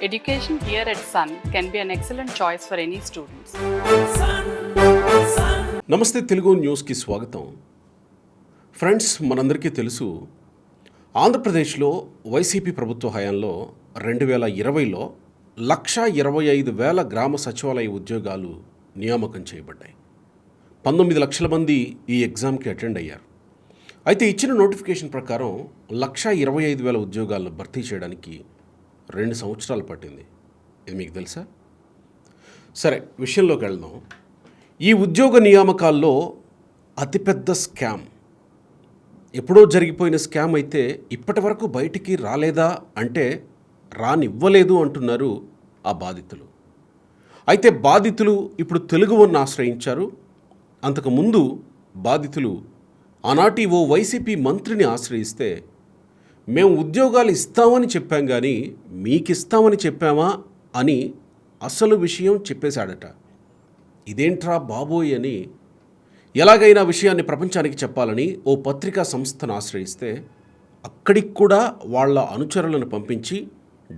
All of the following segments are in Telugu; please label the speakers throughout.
Speaker 1: Education here at Sun can be an excellent choice for any students.
Speaker 2: నమస్తే తెలుగు న్యూస్కి స్వాగతం. ఫ్రెండ్స్, మనందరికీ తెలుసు ఆంధ్రప్రదేశ్లో వైసీపీ ప్రభుత్వ హయాంలో 2020లో 1,25,000 గ్రామ సచివాలయ ఉద్యోగాలు నియామకం చేయబడ్డాయి. 19 లక్షల మంది ఈ ఎగ్జామ్కి అటెండ్ అయ్యారు. అయితే ఇచ్చిన నోటిఫికేషన్ ప్రకారం 1,25,000 ఉద్యోగాలను భర్తీ చేయడానికి 2 సంవత్సరాలు పట్టింది. ఇది మీకు తెలుసా? సరే, విషయంలోకి వెళ్దాం. ఈ ఉద్యోగ నియామకాల్లో అతిపెద్ద స్కామ్, ఎప్పుడో జరిగిపోయిన స్కామ్ అయితే ఇప్పటి వరకు బయటికి రాలేదా అంటే రానివ్వలేదు అంటున్నారు ఆ బాధితులు. అయితే బాధితులు ఇప్పుడు తెలుగువన్ను ఆశ్రయించారు. అంతకుముందు బాధితులు ఆనాటి ఓ వైసీపీ మంత్రిని ఆశ్రయిస్తే, మేము ఉద్యోగాలు ఇస్తామని చెప్పాం కానీ మీకు ఇస్తామని చెప్పామా అని అసలు విషయం చెప్పేశాడట. ఇదేంట్రా బాబోయ్ అని ఎలాగైనా విషయాన్ని ప్రపంచానికి చెప్పాలని ఓ పత్రికా సంస్థను ఆశ్రయిస్తే, అక్కడికి కూడా వాళ్ళ అనుచరులను పంపించి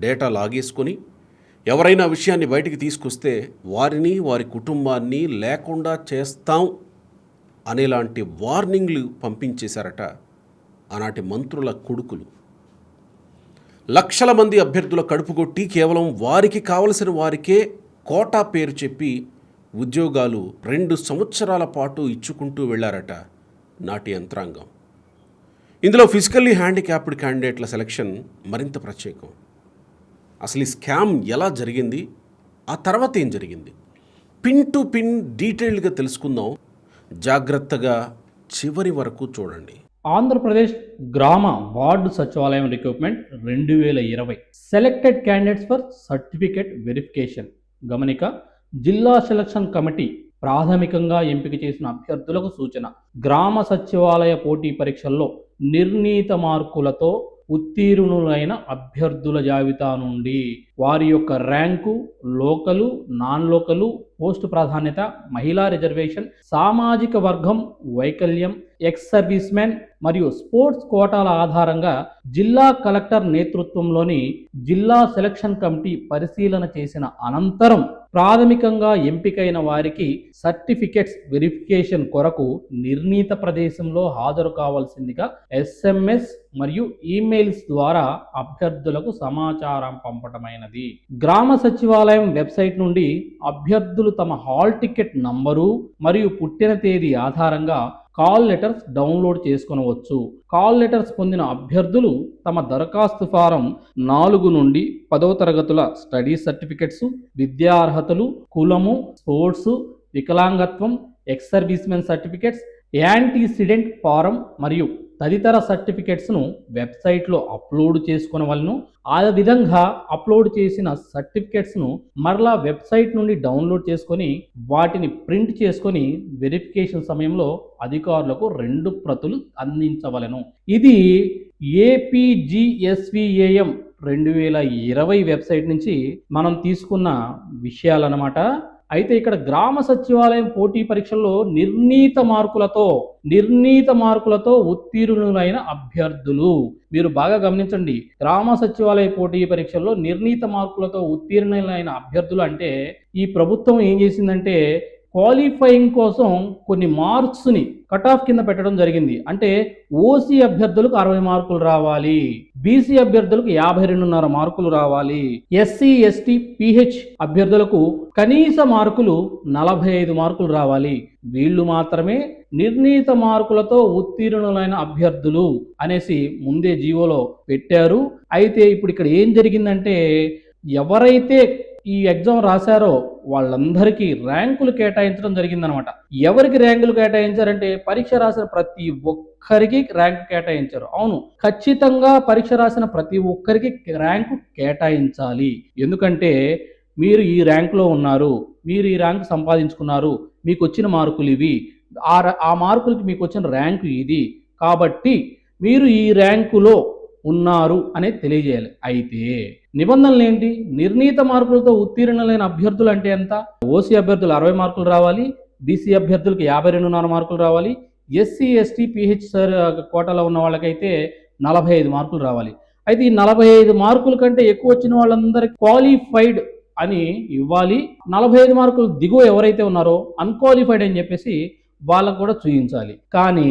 Speaker 2: డేటా లాగేసుకొని ఎవరైనా విషయాన్ని బయటికి తీసుకొస్తే వారిని వారి కుటుంబాన్ని లేకుండా చేస్తాం అనేలాంటి వార్నింగ్లు పంపించేశారట ఆనాటి మంత్రుల కొడుకులు. లక్షల మంది అభ్యర్థుల కడుపు కొట్టి కేవలం వారికి కావలసిన వారికే కోటా పేరు చెప్పి ఉద్యోగాలు 2 సంవత్సరాల పాటు ఇచ్చుకుంటూ వెళ్ళారట నాటి యంత్రాంగం. ఇందులో ఫిజికల్లీ హ్యాండిక్యాప్డ్ క్యాండిడేట్ల సెలక్షన్ మరింత ప్రత్యేకం. అసలు ఈ స్కామ్ ఎలా జరిగింది, ఆ తర్వాత ఏం జరిగింది, పిన్ టు పిన్ డీటెయిల్డ్గా తెలుసుకుందాం. జాగ్రత్తగా చివరి వరకు చూడండి.
Speaker 3: ఆంధ్రప్రదేశ్ గ్రామ వార్డు సచివాలయం recruitment 2020 selected candidates for certificate verification. గమనిక, జిల్లా సెలక్షన్ కమిటీ ప్రాథమికంగా ఎంపిక చేసిన అభ్యర్థులకు సూచన. గ్రామ సచివాలయ పోటీ పరీక్షల్లో నిర్ణీత మార్కులతో ఉత్తీర్ణులైన అభ్యర్థుల జాబితా నుండి వారి యొక్క ర్యాంకు, లోకలు, నాన్ లోకలు, పోస్టు ప్రాధాన్యత, మహిళా రిజర్వేషన్, సామాజిక వర్గం, వైకల్యం, ఎక్స్ సర్వీస్ మెన్ మరియు స్పోర్ట్స్ కోటాల ఆధారంగా జిల్లా కలెక్టర్ నేతృత్వంలోని జిల్లా సెలక్షన్ కమిటీ పరిశీలన చేసిన అనంతరం ప్రాథమికంగా ఎంపికైన వారికి సర్టిఫికెట్స్ వెరిఫికేషన్ కొరకు నిర్ణీత ప్రదేశంలో హాజరు కావాల్సిందిగా SMS మరియు ఈమెయిల్స్ ద్వారా అభ్యర్థులకు సమాచారం పంపటమైనది. గ్రామ సచివాలయం వెబ్సైట్ నుండి అభ్యర్థులు తమ హాల్ టికెట్ నంబరు మరియు పుట్టిన తేదీ ఆధారంగా కాల్ లెటర్స్ డౌన్లోడ్ చేసుకొనవచ్చు. కాల్ లెటర్స్ పొందిన అభ్యర్థులు తమ దరఖాస్తు ఫారం 4 నుండి 10వ తరగతుల స్టడీ సర్టిఫికెట్స్, విద్యార్హతలు, కులము, స్పోర్ట్స్, వికలాంగత్వం, ex servicemen certificates, antecedent form మరియు తదితర సర్టిఫికెట్స్ను వెబ్సైట్లో అప్లోడ్ చేసుకొనవలను. ఆ విధంగా అప్లోడ్ చేసిన సర్టిఫికెట్స్ను మరలా వెబ్సైట్ నుండి డౌన్లోడ్ చేసుకొని వాటిని ప్రింట్ చేసుకొని వెరిఫికేషన్ సమయంలో అధికారులకు 2 ప్రతులు అందించవలను. ఇది APGSVAM 2020 వెబ్సైట్ నుంచి మనం తీసుకున్న విషయాలన్నమాట. అయితే ఇక్కడ గ్రామ సచివాలయం పోటీ పరీక్షల్లో నిర్ణీత మార్కులతో ఉత్తీర్ణులైన అభ్యర్థులు, మీరు బాగా గమనించండి. గ్రామ సచివాలయ పోటీ పరీక్షల్లో నిర్ణీత మార్కులతో ఉత్తీర్ణులైన అభ్యర్థులు అంటే ఈ ప్రభుత్వం ఏం చేసిందంటే క్వాలిఫైయింగ్ కోసం కొన్ని మార్క్స్ని కట్ ఆఫ్ కింద పెట్టడం జరిగింది. అంటే OC అభ్యర్థులకు 60 మార్కులు రావాలి, BC అభ్యర్థులకు 52.5 మార్కులు రావాలి, SC ST PH అభ్యర్థులకు కనీస మార్కులు 45 మార్కులు రావాలి. వీళ్ళు మాత్రమే నిర్ణీత మార్కులతో ఉత్తీర్ణులైన అభ్యర్థులు అనేసి ముందే జీవోలో పెట్టారు. అయితే ఇప్పుడు ఇక్కడ ఏం జరిగిందంటే ఎవరైతే ఈ ఎగ్జామ్ రాశారో వాళ్ళందరికీ ర్యాంకులు కేటాయించడం జరిగిందనమాట. ఎవరికి ర్యాంకులు కేటాయించారంటే పరీక్ష రాసిన ప్రతి ఒక్కరికి ర్యాంకు కేటాయించారు. అవును, ఖచ్చితంగా పరీక్ష రాసిన ప్రతి ఒక్కరికి ర్యాంకు కేటాయించాలి. ఎందుకంటే మీరు ఈ ర్యాంకులో ఉన్నారు, మీరు ఈ ర్యాంకు సంపాదించుకున్నారు, మీకు వచ్చిన మార్కులు ఇవి, ఆ మార్కులకి మీకు వచ్చిన ర్యాంకు ఇది, కాబట్టి మీరు ఈ ర్యాంకులో ఉన్నారు అనేది తెలియజేయాలి. అయితే నిబంధనలు ఏంటి? నిర్ణీత మార్కులతో ఉత్తీర్ణులైన అభ్యర్థులు అంటే ఎంత? OC అభ్యర్థులు 60 మార్కులు రావాలి, BC అభ్యర్థులకు 52.5 మార్కులు రావాలి, SC ST PH కోటాలో ఉన్న వాళ్ళకైతే 45 మార్కులు రావాలి. అయితే ఈ 45 మార్కుల కంటే ఎక్కువ వచ్చిన వాళ్ళందరికీ క్వాలిఫైడ్ అని ఇవ్వాలి. 45 మార్కులు దిగువ ఎవరైతే ఉన్నారో అన్క్వాలిఫైడ్ అని చెప్పేసి వాళ్ళకు కూడా చూపించాలి. కానీ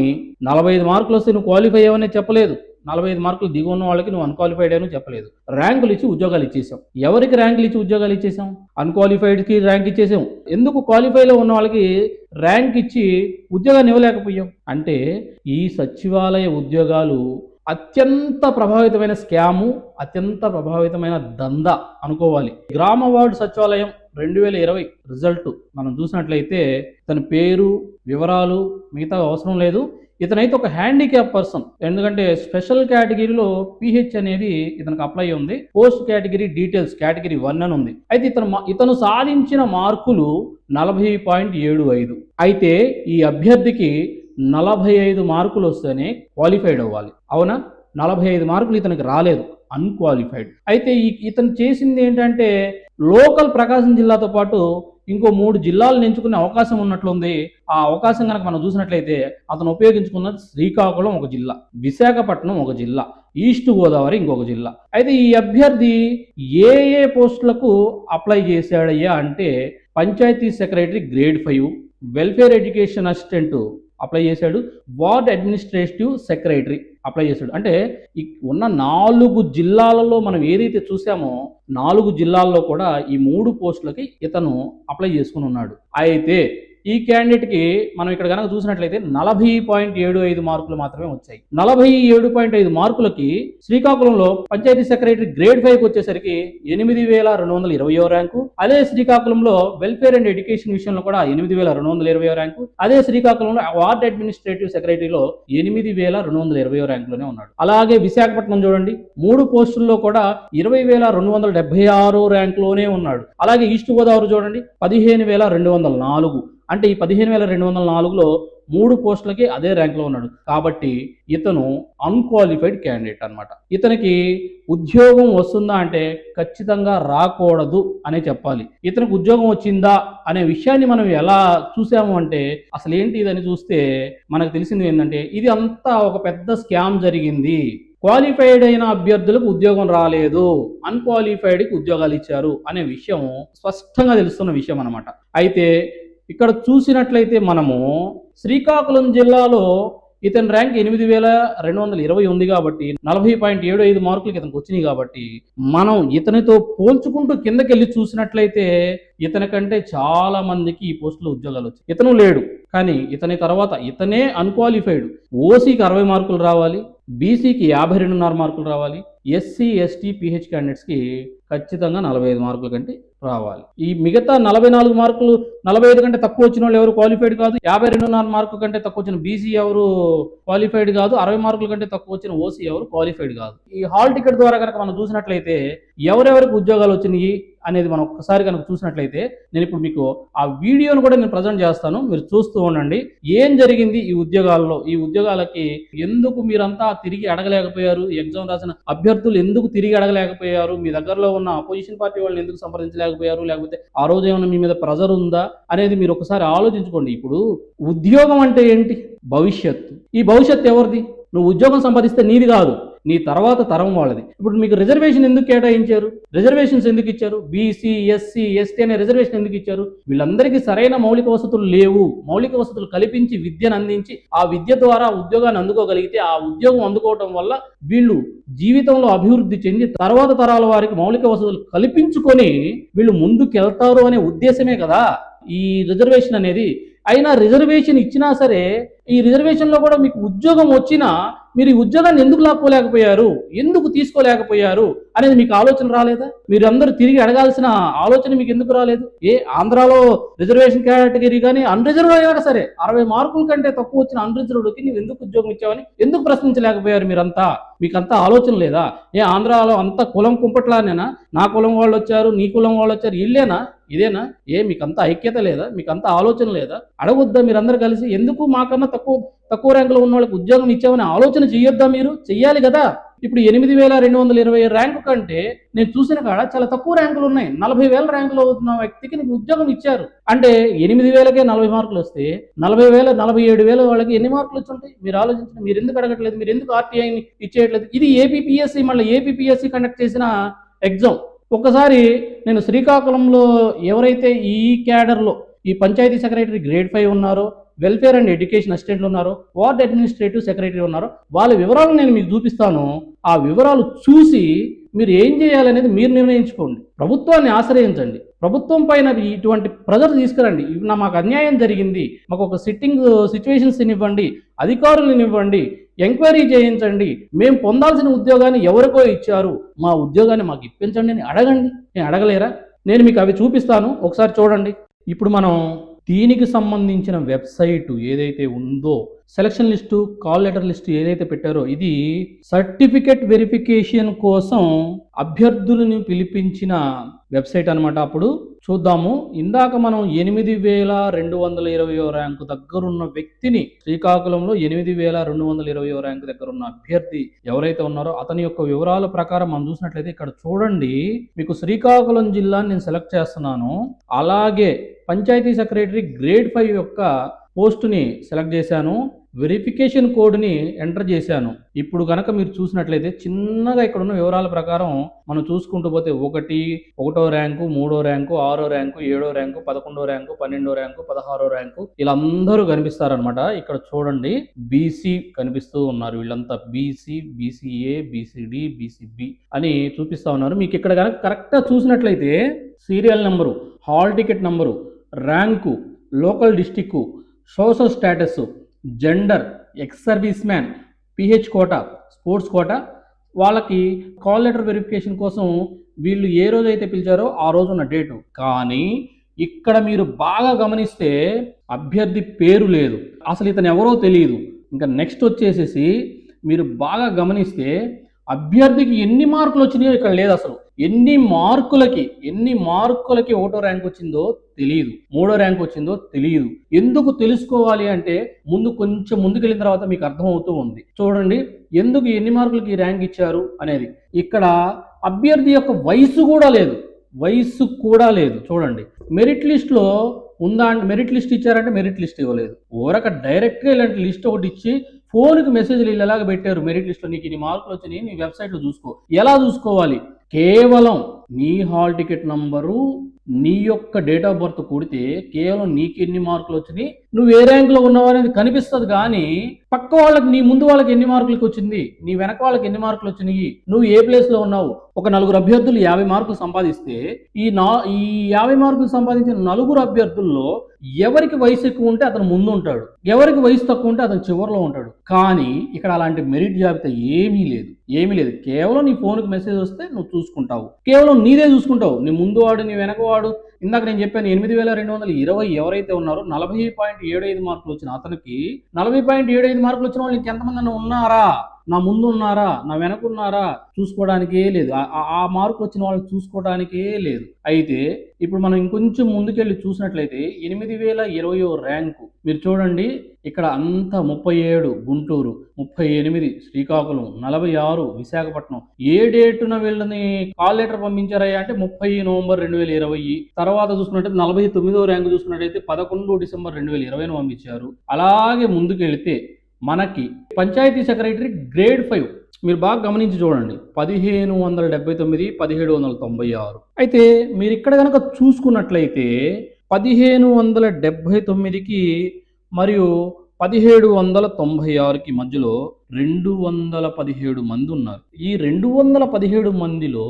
Speaker 3: 45 మార్కులు వస్తే నువ్వు క్వాలిఫై అయ్యావనే చెప్పలేదు, 45 మార్కులు దిగువ ఉన్న వాళ్ళకి నువ్వు అన్క్వాలిఫైడ్ అని చెప్పలేదు. ర్యాంకులు ఇచ్చి ఉద్యోగాలు ఇచ్చేసాం. ఎవరికి ర్యాంకులు ఇచ్చి ఉద్యోగాలు ఇచ్చేసాం? అన్క్వాలిఫైడ్కి ర్యాంక్ ఇచ్చేసాం. ఎందుకు క్వాలిఫైలో ఉన్న వాళ్ళకి ర్యాంక్ ఇచ్చి ఉద్యోగాన్ని ఇవ్వలేకపోయాం అంటే ఈ సచివాలయ ఉద్యోగాలు అత్యంత ప్రభావితమైన స్కాము, అత్యంత ప్రభావితమైన దందా అనుకోవాలి. గ్రామ వార్డు సచివాలయం 2020 రిజల్ట్ మనం చూసినట్లయితే తన పేరు వివరాలు మిగతా అవసరం లేదు. ఇతనైతే ఒక హ్యాండిక్యాప్ పర్సన్, ఎందుకంటే స్పెషల్ కేటగిరీలో పిహెచ్ అనేది ఇతనికి అప్లై ఉంది. పోస్ట్ కేటగిరీ డీటెయిల్స్ కేటగిరీ 1 అని ఉంది. అయితే ఇతను సాధించిన మార్కులు 40.75. అయితే ఈ అభ్యర్థికి 45 మార్కులు వస్తేనే క్వాలిఫైడ్ అవ్వాలి. అవునా? 45 మార్కులు ఇతనికి రాలేదు, అన్క్వాలిఫైడ్. అయితే ఇతను చేసింది ఏంటంటే లోకల్ ప్రకాశం జిల్లాతో పాటు ఇంకో 3 జిల్లాలను ఎంచుకునే అవకాశం ఉన్నట్లుంది. ఆ అవకాశం కనుక మనం చూసినట్లయితే అతను ఉపయోగించుకున్నది శ్రీకాకుళం ఒక జిల్లా, విశాఖపట్నం ఒక జిల్లా, ఈస్ట్ గోదావరి ఇంకొక జిల్లా. అయితే ఈ అభ్యర్థి ఏ పోస్టులకు అప్లై చేశాడయ్యా అంటే panchayat secretary grade 5, welfare education assistant apply చేశాడు, వార్డ్ అడ్మినిస్ట్రేటివ్ సెక్రటరీ అప్లై చేశాడు. అంటే ఉన్న 4 జిల్లాలలో మనం ఏదైతే చూసామో 4 జిల్లాల్లో కూడా ఈ 3 పోస్టులకి ఇతను అప్లై చేసుకుని ఉన్నాడు. అయితే ఈ క్యాండిడేట్కి మనం ఇక్కడ కనుక చూసినట్లయితే 40.75 మార్కులు మాత్రమే వచ్చాయి. 47.5 మార్కులకి శ్రీకాకుళంలో పంచాయతీ సెక్రటరీ గ్రేడ్ 5కి వచ్చేసరికి 8,220వ ర్యాంకు. అదే శ్రీకాకుళంలో వెల్ఫేర్ అండ్ ఎడ్యుకేషన్ విషయంలో కూడా 8,220వ ర్యాంకు. అదే శ్రీకాకుళంలో వార్డ్ అడ్మినిస్ట్రేటివ్ సెక్రటరీలో 8,220వ ర్యాంకులోనే ఉన్నాడు. అలాగే విశాఖపట్నం చూడండి, 3 పోస్టుల్లో కూడా 20,276 ర్యాంకులోనే ఉన్నాడు. అలాగే ఈస్ట్ గోదావరి చూడండి 15,204. అంటే ఈ 15,204లో 3 పోస్టులకి అదే ర్యాంక్లో ఉన్నాడు. కాబట్టి ఇతను అన్క్వాలిఫైడ్ క్యాండిడేట్ అనమాట. ఇతనికి ఉద్యోగం వస్తుందా అంటే ఖచ్చితంగా రాకూడదు అనే చెప్పాలి. ఇతనికి ఉద్యోగం వచ్చిందా అనే విషయాన్ని మనం ఎలా చూసాము అంటే అసలు ఏంటి ఇదని చూస్తే మనకు తెలిసింది ఏంటంటే ఇది అంతా ఒక పెద్ద స్కామ్ జరిగింది. క్వాలిఫైడ్ అయిన అభ్యర్థులకు ఉద్యోగం రాలేదు, అన్క్వాలిఫైడ్కి ఉద్యోగాలు ఇచ్చారు అనే విషయం స్పష్టంగా తెలుస్తున్న విషయం అనమాట. అయితే ఇక్కడ చూసినట్లయితే మనము శ్రీకాకుళం జిల్లాలో ఇతని ర్యాంక్ 8,220 ఉంది కాబట్టి 40.75 మార్కులకి ఇతనికి వచ్చినాయి. కాబట్టి మనం ఇతనితో పోల్చుకుంటూ కిందకెళ్ళి చూసినట్లయితే ఇతని కంటే చాలా మందికి ఈ పోస్టులో ఉద్యోగాలు వచ్చాయి. ఇతను లేడు, కానీ ఇతని తర్వాత ఇతనే అన్క్వాలిఫైడ్. ఓసీకి 60 మార్కులు రావాలి, బీసీకి 52.5 మార్కులు రావాలి, ఎస్సీ ఎస్టీ పిహెచ్ క్యాండిడేట్స్కి ఖచ్చితంగా 45 మార్కుల కంటే రావాలి. ఈ మిగతా 44 మార్కులు 45 కంటే తక్కువ వచ్చిన వాళ్ళు ఎవరు క్వాలిఫైడ్ కాదు, 52.5 మార్కుల కంటే తక్కువ వచ్చిన బీసీ ఎవరు క్వాలిఫైడ్ కాదు, 60 మార్కుల కంటే తక్కువ వచ్చిన ఓసీ ఎవరు క్వాలిఫైడ్ కాదు. ఈ హాల్ టికెట్ ద్వారా కనుక మనం చూసినట్లయితే ఎవరెవరికి ఉద్యోగాలు వచ్చినాయి అనేది మనం ఒక్కసారి కనుక చూసినట్లయితే నేను ఇప్పుడు మీకు ఆ వీడియోను కూడా నేను ప్రజెంట్ చేస్తాను, మీరు చూస్తూ ఉండండి. ఏం జరిగింది ఈ ఉద్యోగాల్లో, ఈ ఉద్యోగాలకి ఎందుకు మీరంతా తిరిగి అడగలేకపోయారు, ఎగ్జామ్ రాసిన అభ్యర్థులు ఎందుకు తిరిగి అడగలేకపోయారు, మీ దగ్గరలో ఉన్న అపోజిషన్ పార్టీ వాళ్ళని ఎందుకు సంప్రదించలేకపోయారు, లేకపోతే ఆ రోజు ఏమైనా మీ మీద ప్రెజర్ ఉందా అనేది మీరు ఒకసారి ఆలోచించుకోండి. ఇప్పుడు ఉద్యోగం అంటే ఏంటి? భవిష్యత్తు. ఈ భవిష్యత్తు ఎవరిది? నువ్వు ఉద్యోగం సంపాదిస్తే నీది కాదు, నీ తర్వాత తరం వాళ్ళది. ఇప్పుడు మీకు రిజర్వేషన్ ఎందుకు కేటాయించారు, రిజర్వేషన్స్ ఎందుకు ఇచ్చారు, బీసీ ఎస్సీ ఎస్టీ అనే రిజర్వేషన్ ఎందుకు ఇచ్చారు? వీళ్ళందరికీ సరైన మౌలిక వసతులు లేవు. మౌలిక వసతులు కల్పించి విద్యను అందించి ఆ విద్య ద్వారా ఉద్యోగాన్ని అందుకోగలిగితే ఆ ఉద్యోగం అందుకోవటం వల్ల వీళ్ళు జీవితంలో అభివృద్ధి చెంది తర్వాత తరాల వారికి మౌలిక వసతులు కల్పించుకొని వీళ్ళు ముందుకెళ్తారు అనే ఉద్దేశమే కదా ఈ రిజర్వేషన్ అనేది. అయినా రిజర్వేషన్ ఇచ్చినా సరే ఈ రిజర్వేషన్లో కూడా మీకు ఉద్యోగం వచ్చినా మీరు ఈ ఉద్యోగాన్ని ఎందుకు లాక్కోలేకపోయారు, ఎందుకు తీసుకోలేకపోయారు అనేది మీకు ఆలోచన రాలేదా? మీరు అందరూ తిరిగి అడగాల్సిన ఆలోచన మీకు ఎందుకు రాలేదు? ఆంధ్రాలో రిజర్వేషన్ కేటగిరీ కానీ అన్రిజర్వ్డ్ అయినా సరే 60 మార్కుల కంటే తక్కువ వచ్చిన అన్రిజర్వ్డ్కి నువ్వు ఎందుకు ఉద్యోగం ఇచ్చావని ఎందుకు ప్రశ్నించలేకపోయారు మీరంతా? మీకంతా ఆలోచన లేదా? ఆంధ్రాలో అంతా కులం కుంపట్లానేనా? నా కులం వాళ్ళు వచ్చారు, నీ కులం వాళ్ళు వచ్చారు, ఇల్లేనా, ఇదేనా? మీకంతా ఐక్యత లేదా? మీకంతా ఆలోచన లేదా? అడగొద్దా మీరందరూ కలిసి? ఎందుకు మాకన్నా తక్కువ ర్యాంకులో ఉన్న వాళ్ళకి ఉద్యోగం ఇచ్చామని ఆలోచన చేయొద్దా? మీరు చెయ్యాలి కదా. ఇప్పుడు 8,220 ర్యాంకు కంటే నేను చూసిన కాడ చాలా తక్కువ ర్యాంకులు ఉన్నాయి. 40,000 ర్యాంకులో ఉన్న వ్యక్తికి నీకు ఉద్యోగం ఇచ్చారు అంటే 8,000కే 40 మార్కులు వస్తే 40,000 47,000 వాళ్ళకి ఎన్ని మార్కులు వచ్చి ఉంటాయి? మీరు ఆలోచించండి. మీరు ఎందుకు అడగట్లేదు? మీరు ఎందుకు ఆర్టీఐని ఇచ్చేయట్లేదు? ఇది ఏపీపీఎస్సీ, మళ్ళీ ఏపీపీఎస్సీ కండక్ట్ చేసిన ఎగ్జామ్. ఒక్కసారి నేను శ్రీకాకుళంలో ఎవరైతే ఈ క్యాడర్లో ఈ పంచాయతీ సెక్రటరీ గ్రేడ్ 5 ఉన్నారో, వెల్ఫేర్ అండ్ ఎడ్యుకేషన్ అసిస్టెంట్లు ఉన్నారో, వార్డ్ అడ్మినిస్ట్రేటివ్ సెక్రటరీ ఉన్నారో, వాళ్ళ వివరాలు నేను మీకు చూపిస్తాను. ఆ వివరాలు చూసి మీరు ఏం చేయాలనేది మీరు నిర్ణయించుకోండి. ప్రభుత్వాన్ని ఆశ్రయించండి. ప్రభుత్వం పైన ఇటువంటి ప్రెజర్ తీసుకురండి. మాకు అన్యాయం జరిగింది, మాకు ఒక సిట్టింగ్ సిచ్యువేషన్స్ ఇవ్వండి, అధికారులను ఇవ్వండి, ఎంక్వైరీ చేయించండి, మేము పొందాల్సిన ఉద్యోగాన్ని ఎవరికో ఇచ్చారు, మా ఉద్యోగాన్ని మాకు ఇప్పించండి అని అడగండి. నేను అడగలేరా? నేను మీకు అవి చూపిస్తాను, ఒకసారి చూడండి. ఇప్పుడు మనం దీనికి సంబంధించిన వెబ్సైట్ ఏదైతే ఉందో, selection list, call letter list ఏదైతే పెట్టారో, ఇది సర్టిఫికెట్ వెరిఫికేషన్ కోసం అభ్యర్థులను పిలిపించిన వెబ్సైట్ అనమాట. అప్పుడు చూద్దాము. ఇందాక మనం 8,220 ర్యాంకు దగ్గరున్న వ్యక్తిని, శ్రీకాకుళంలో 8,220 ర్యాంకు దగ్గర ఉన్న అభ్యర్థి ఎవరైతే ఉన్నారో అతని యొక్క వివరాల ప్రకారం మనం చూసినట్లయితే ఇక్కడ చూడండి. మీకు శ్రీకాకుళం జిల్లాని నేను సెలెక్ట్ చేస్తున్నాను. అలాగే పంచాయతీ సెక్రటరీ గ్రేడ్ 5 యొక్క పోస్టుని సెలెక్ట్ చేశాను. వెరిఫికేషన్ కోడ్ని ఎంటర్ చేశాను. ఇప్పుడు కనుక మీరు చూసినట్లయితే చిన్నగా ఇక్కడ ఉన్న వివరాల ప్రకారం మనం చూసుకుంటూ పోతే 1వ ర్యాంకు, 3వ ర్యాంకు, 6వ ర్యాంకు, 7వ ర్యాంకు, 11వ ర్యాంకు, 12వ ర్యాంకు, 16వ ర్యాంకు, వీళ్ళందరూ కనిపిస్తారనమాట. ఇక్కడ చూడండి బీసీ కనిపిస్తూ ఉన్నారు. వీళ్ళంతా బీసీ, బీసీఏ, బీసీడి, బీసీబీ అని చూపిస్తూ ఉన్నారు. మీకు ఇక్కడ కనుక కరెక్ట్గా చూసినట్లయితే serial number, hall ticket number, rank, local district, social status, gender, ex service man, PH quota, sports quota, వాళ్ళకి కాల్ లెటర్ వెరిఫికేషన్ కోసం వీళ్ళు ఏ రోజు అయితే పిలిచారో ఆ రోజు ఉన్న డేటు. కానీ ఇక్కడ మీరు బాగా గమనిస్తే అభ్యర్థి పేరు లేదు, అసలు ఇతను ఎవరో తెలియదు. ఇంకా నెక్స్ట్ వచ్చేసేసి మీరు బాగా గమనిస్తే అభ్యర్థికి ఎన్ని మార్కులు వచ్చినాయో ఇక్కడ లేదు. అసలు ఎన్ని మార్కులకి 1వ ర్యాంక్ వచ్చిందో తెలియదు, 3వ ర్యాంక్ వచ్చిందో తెలియదు. ఎందుకు తెలుసుకోవాలి అంటే కొంచెం ముందుకెళ్ళిన తర్వాత మీకు అర్థమవుతూ ఉంది. చూడండి ఎందుకు ఎన్ని మార్కులకి ర్యాంక్ ఇచ్చారు అనేది. ఇక్కడ అభ్యర్థి యొక్క వయసు కూడా లేదు. చూడండి మెరిట్ లిస్ట్లో ఉందా అంటే మెరిట్ లిస్ట్ ఇచ్చారంటే మెరిట్ లిస్ట్ ఇవ్వలేదు. ఊరక డైరెక్ట్గా ఇలాంటి లిస్ట్ ఒకటి ఇచ్చి ఫోన్కి మెసేజ్లు ఎలాగ పెట్టారు, మెరిట్ లిస్ట్లో నీకు ఇన్ని మార్కులు వచ్చినాయి, నీ వెబ్సైట్లో చూసుకో. ఎలా చూసుకోవాలి? కేవలం నీ హాల్ టికెట్ నంబరు, నీ యొక్క డేట్ ఆఫ్ బర్త్ కూడితే కేవలం నీకు ఎన్ని మార్కులు వచ్చినాయి, నువ్వు ఏ ర్యాంకులో ఉన్నావు అనేది కనిపిస్తుంది. కానీ పక్క వాళ్ళకి, నీ ముందు వాళ్ళకి ఎన్ని మార్కులకు వచ్చింది, నీ వెనక వాళ్ళకి ఎన్ని మార్కులు వచ్చినాయి, నువ్వు ఏ ప్లేస్లో ఉన్నావు. ఒక 4 అభ్యర్థులు 50 మార్కులు సంపాదిస్తే ఈ 50 మార్కులు సంపాదించిన 4 అభ్యర్థుల్లో ఎవరికి వయసు ఎక్కువ ఉంటే అతను ముందు ఉంటాడు, ఎవరికి వయసు తక్కువ ఉంటే అతను చివరిలో ఉంటాడు. కానీ ఇక్కడ అలాంటి మెరిట్ జాబితా ఏమీ లేదు. కేవలం నీ ఫోన్కి మెసేజ్ వస్తే నువ్వు చూసుకుంటావు, కేవలం నీదే చూసుకుంటావు. నీ ముందు వాడు, నీ వెనక వాడు. ఇందాక నేను చెప్పాను 8,220 ఎవరైతే ఉన్నారో 40.75 మార్కులు వచ్చిన అతనికి 40.75 మార్కులు వచ్చిన వాళ్ళు ఇంకెంతమంది ఉన్నారా, నా ముందు ఉన్నారా, నా వెనక ఉన్నారా చూసుకోవడానికే లేదు. ఆ మార్కులు వచ్చిన వాళ్ళు చూసుకోవడానికే లేదు. అయితే ఇప్పుడు మనం ఇంకొంచెం ముందుకెళ్ళి చూసినట్లయితే 8,020 ర్యాంకు మీరు చూడండి. ఇక్కడ అంతా 37 గుంటూరు, 38 శ్రీకాకుళం, 46 విశాఖపట్నం. ఏ డేటున వీళ్ళని కాల్ లెటర్ పంపించారయ్యా అంటే 30 నవంబర్ 2020. తర్వాత చూసుకున్నట్టయితే 49వ ర్యాంకు చూసుకున్నట్టయితే 11 డిసెంబర్ 2020 పంపించారు. అలాగే ముందుకెళ్తే మనకి పంచాయతీ సెక్రటరీ గ్రేడ్ 5 మీరు బాగా గమనించి చూడండి 1579, 1796. అయితే మీరు ఇక్కడ కనుక చూసుకున్నట్లయితే 1579కి మరియు 1796కి మధ్యలో 217 మంది ఉన్నారు. ఈ 217 మందిలో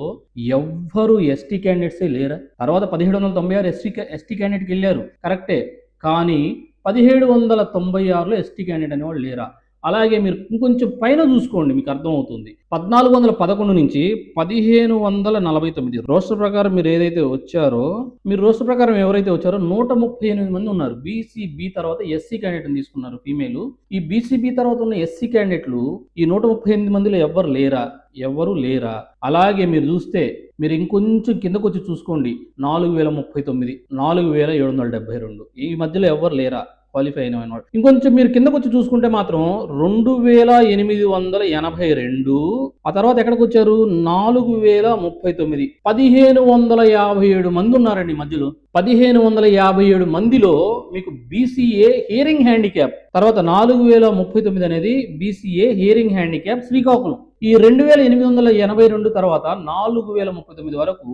Speaker 3: ఎవ్వరు ఎస్టీ క్యాండిడేట్సే లేరా? తర్వాత 1796 ఎస్టీ క్యాండిడేట్కి వెళ్ళారు, కరెక్టే. కానీ 1796లో ఎస్టీ క్యాండిడేట్ అనేవాళ్ళు లేరా? అలాగే మీరు ఇంకొంచెం పైన చూసుకోండి, మీకు అర్థమవుతుంది. 1411 నుంచి 1549 రోస్టర్ ప్రకారం మీరు ఏదైతే వచ్చారో, మీరు రోస్టర్ ప్రకారం ఎవరైతే వచ్చారో 138 మంది ఉన్నారు. బీసీబీ తర్వాత ఎస్సీ క్యాండిడేట్ తీసుకున్నారు ఫీమేల్. ఈ బీసీబీ తర్వాత ఉన్న ఎస్సీ క్యాండిడేట్లు ఈ 138 మందిలో ఎవరు లేరా? అలాగే మీరు చూస్తే మీరు ఇంకొంచెం కిందకు వచ్చి చూసుకోండి 4039, 4772 ఈ మధ్యలో ఎవరు లేరా? క్వాలిఫై అయిన వాడు. ఇంకొంచెం మీరు కిందకు వచ్చి చూసుకుంటే మాత్రం 2882, ఆ తర్వాత ఎక్కడికి వచ్చారు 4039, 1557 మంది ఉన్నారండి మధ్యలో. 1557 మందిలో మీకు బీసీఏ హియరింగ్ హ్యాండిక్యాప్, తర్వాత 4039 అనేది బీసీఏ హియరింగ్ హ్యాండిక్యాప్ శ్రీకాకుళం. ఈ 2882 తర్వాత 4039 వరకు